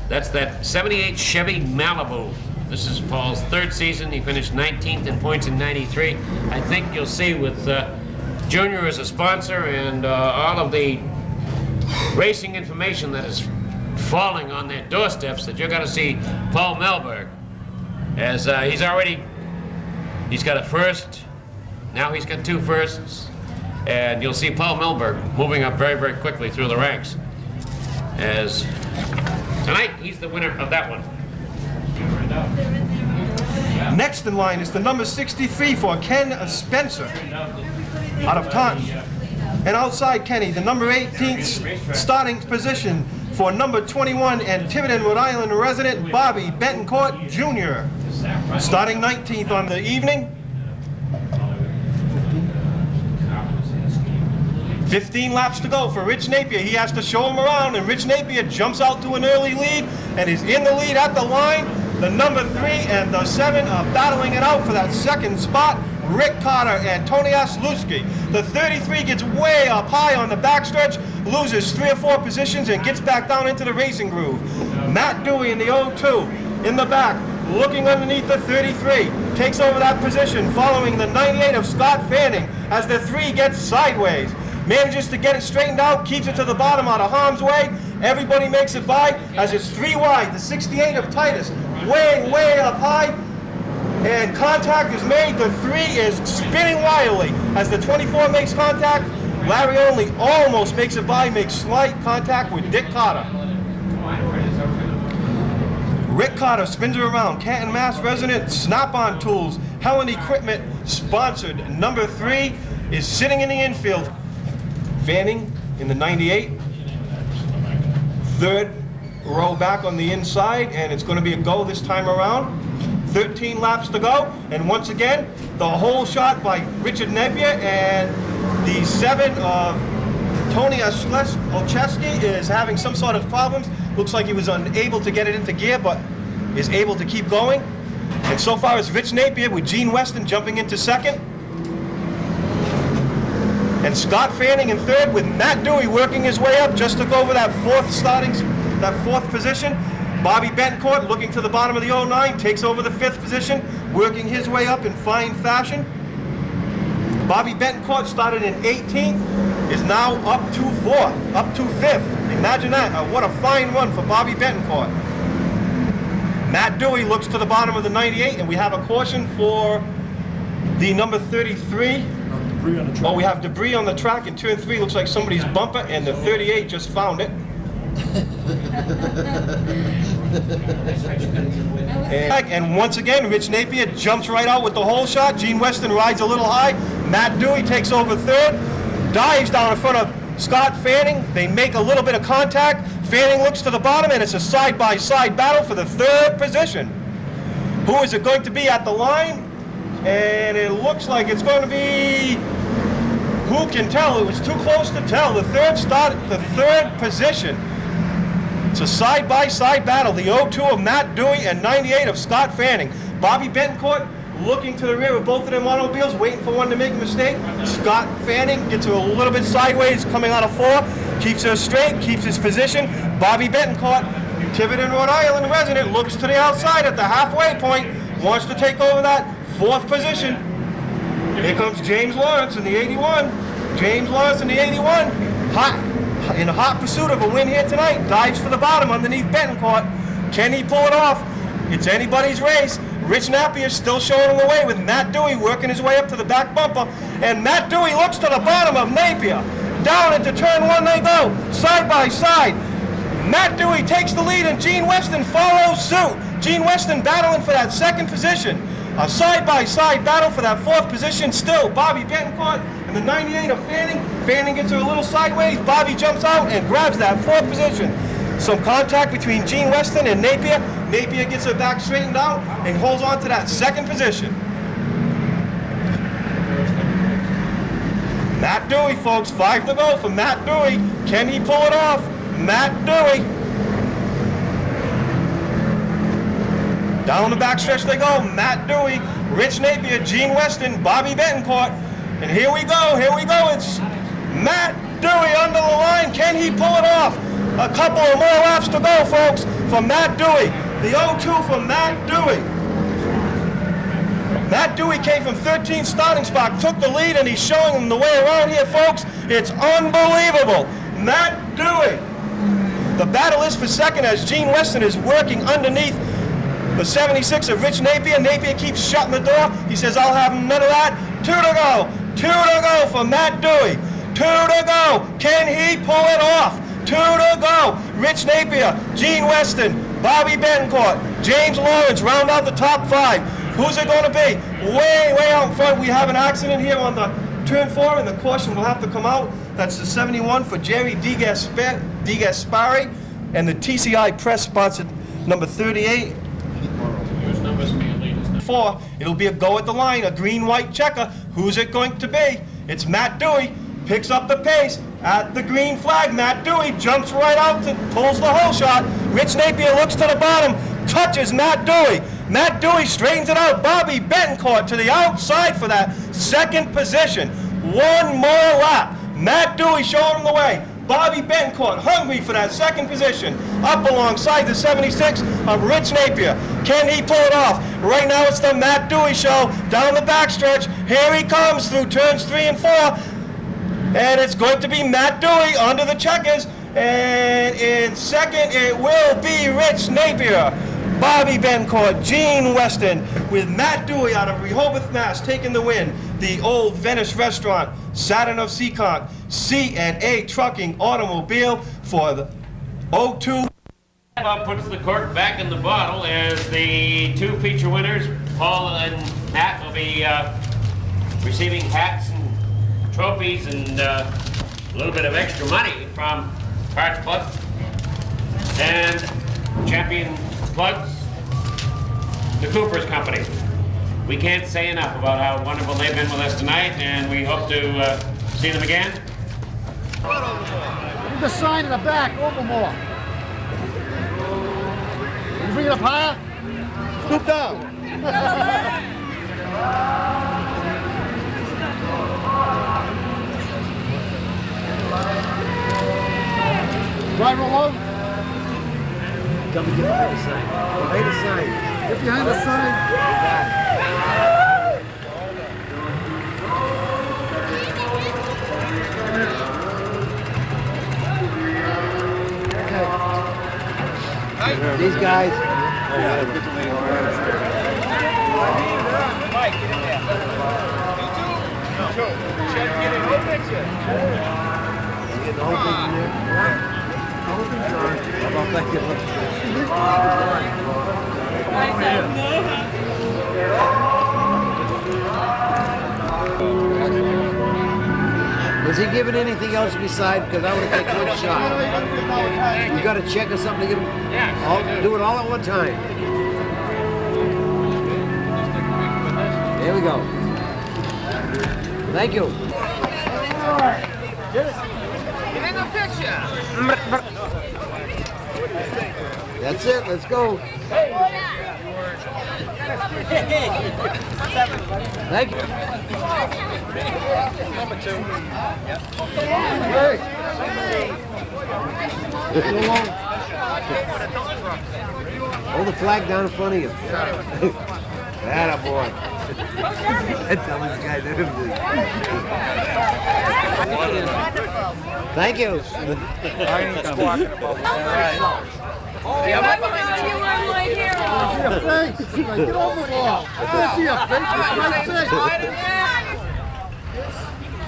That's that 78 Chevy Malibu. This is Paul's 3rd season. He finished 19th in points in 93. I think you'll see with Junior as a sponsor and all of the racing information that is falling on their doorsteps that you're going to see Paul Melberg. As he's got a 1st, now he's got 2 firsts. And you'll see Paul Milberg moving up very, very quickly through the ranks. As tonight, he's the winner of that one. Next in line is the number 63 for Ken Spencer out of Taunton. And outside Kenny, the number 18th starting position for number 21 and Tiverton, Rhode Island resident Bobby Betancourt Jr. Starting 19th on the evening. 15 laps to go for Rich Napier. He has to show him around, and Rich Napier jumps out to an early lead and is in the lead at the line. The number 3 and the 7 are battling it out for that second spot. Rick Carter and Tony Osluski. The 33 gets way up high on the backstretch, loses 3 or 4 positions and gets back down into the racing groove. Matt Dewey in the 02 in the back, looking underneath the 33, takes over that position following the 98 of Scott Fanning as the 3 gets sideways. Manages to get it straightened out, keeps it to the bottom out of harm's way. Everybody makes it by as it's 3 wide. The 68 of Titus way, way up high. And contact is made. The 3 is spinning wildly as the 24 makes contact. Larry Only almost makes it by, makes slight contact with Dick Carter. Rick Carter spins it around. Canton, Mass resident, Snap-on Tools, Helen Equipment, sponsored. Number 3 is sitting in the infield. Fanning in the 98. 3rd row back on the inside, and it's going to be a go this time around. 13 laps to go, and once again, the whole shot by Richard Napier, and the 7 of Tony Olszewski is having some sort of problems. Looks like he was unable to get it into gear, but is able to keep going. And so far it's Rich Napier with Gene Weston jumping into 2nd. And Scott Fanning in 3rd with Matt Dewey working his way up, just took over that 4th position. Bobby Betancourt looking to the bottom of the 09, takes over the 5th position, working his way up in fine fashion. Bobby Betancourt started in 18th, is now up to 4th, up to 5th. Imagine that, what a fine run for Bobby Betancourt. Matt Dewey looks to the bottom of the 98, and we have a caution for the number 33. Oh, we have debris on the track in turn 3. Looks like somebody's bumper, and the 38 just found it. And once again, Rich Napier jumps right out with the whole shot. Gene Weston rides a little high. Matt Dewey takes over 3rd, dives down in front of Scott Fanning. They make a little bit of contact. Fanning looks to the bottom, and it's a side-by-side battle for the 3rd position. Who is it going to be at the line? And it looks like it's going to be, who can tell? It was too close to tell. The 3rd position. It's a side-by-side battle. The 02 of Matt Dewey and 98 of Scott Fanning. Bobby Betancourt looking to the rear of both of them automobiles, waiting for one to make a mistake. Scott Fanning gets a little bit sideways, coming out of 4, keeps her straight, keeps his position. Bobby Betancourt, Tiverton, Rhode Island resident, looks to the outside at the halfway point, wants to take over that 4th position. Here comes James Lawrence in the 81. James Lawrence in the 81, in hot pursuit of a win here tonight, dives for the bottom underneath Betancourt. Can he pull it off? It's anybody's race. Rich Napier still showing him the way with Matt Dewey working his way up to the back bumper. And Matt Dewey looks to the bottom of Napier. Down into turn 1 they go, side by side. Matt Dewey takes the lead and Gene Weston follows suit. Gene Weston battling for that 2nd position. A side-by-side battle for that 4th position still. Bobby Betancourt and the 98 of Fanning. Fanning gets her a little sideways. Bobby jumps out and grabs that 4th position. Some contact between Gene Weston and Napier. Napier gets her back straightened out and holds on to that 2nd position. Matt Dewey, folks. 5 to go for Matt Dewey. Can he pull it off? Matt Dewey. Down the backstretch they go. Matt Dewey, Rich Napier, Gene Weston, Bobby Betancourt. And here we go, It's Matt Dewey under the line. Can he pull it off? A couple of more laps to go, folks, for Matt Dewey. The 02 for Matt Dewey. Matt Dewey came from 13th starting spot, took the lead, and he's showing them the way around here, folks. It's unbelievable. Matt Dewey. The battle is for 2nd as Gene Weston is working underneath the 76 of Rich Napier. Napier keeps shutting the door. He says, I'll have none of that. 2 to go. 2 to go for Matt Dewey. 2 to go. Can he pull it off? 2 to go. Rich Napier, Gene Weston, Bobby Betancourt, James Lawrence round out the top 5. Who's it going to be? Way out in front. We have an accident here on the turn 4, and the caution will have to come out. That's the 71 for Jerry DeGaspari, and the TCI Press sponsored number 38. It'll be a go at the line, a green-white checker. Who's it going to be? It's Matt Dewey. Picks up the pace at the green flag. Matt Dewey jumps right out and pulls the hole shot. Rich Napier looks to the bottom, touches Matt Dewey. Matt Dewey straightens it out. Bobby Betancourt to the outside for that second position. One more lap. Matt Dewey showing him the way. Bobby Betancourt hungry for that second position. Up alongside the 76 of Rich Napier. Can he pull it off? Right now it's the Matt Dewey show down the backstretch. Here he comes through turns 3 and 4. And it's going to be Matt Dewey under the checkers. And in second it will be Rich Napier. Bobby Betancourt, Gene Weston, with Matt Dewey out of Rehoboth, Mass, taking the win. The Old Venice Restaurant, Saturn of Seekonk, C&A Trucking Automobile for the 02. Bob puts the cork back in the bottle as the 2 feature winners, Paul and Matt, will be receiving hats and trophies and a little bit of extra money from Parts Plus and champion plugs, the Cooper's Company. We can't say enough about how wonderful they've been with us tonight, and we hope to see them again. Leave the sign in the back, over more. You bring it up higher? Scoop down. Driver alone? Come and get behind the sign. Behind the sign. Get behind the sign. Okay. These guys. Mike, get in there. You too? Check, get in. Whole picture. Get the whole thing in there. How about that? Was he giving anything else besides? Because I want to take one shot. You got to check or something to give him? Yeah. Do it all at one time. There we go. Thank you. Get in the picture. That's it. Let's go. Thank you. Number 2. Hey. Hold the flag down in front of you. That boy. Tell this guy that. Thank you. I ain't squawking about that. Yeah, I'm my hero. Thanks. Get over the wall. I see a face.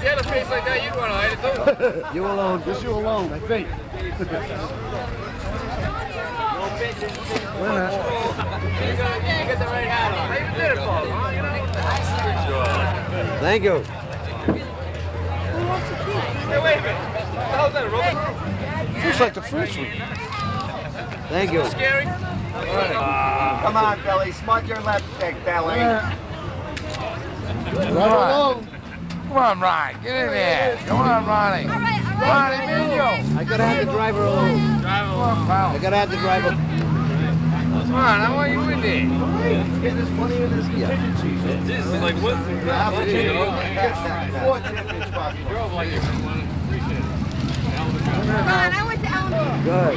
If you had a face like that, you'd want to hide it too. You alone. Just you alone, I think. Wait a minute. You get the right hat on. How you did it, Paul? Thank you. Hey, wait a minute. What the hell's that, a robot? Looks like the first one. Thank you. Scary? Come on, Billy. Smudge your lipstick, Billy. Come on, Ron. Get in there. Come on, Ronnie. All right. Ronnie, Mino. I gotta have the driver alone. Drive alone, pal. I gotta have the driver. Come on, I want you in there. Get this money in this contingency. This is like what? You drove like you. Appreciate it. Ron, I went to Alabama. Good.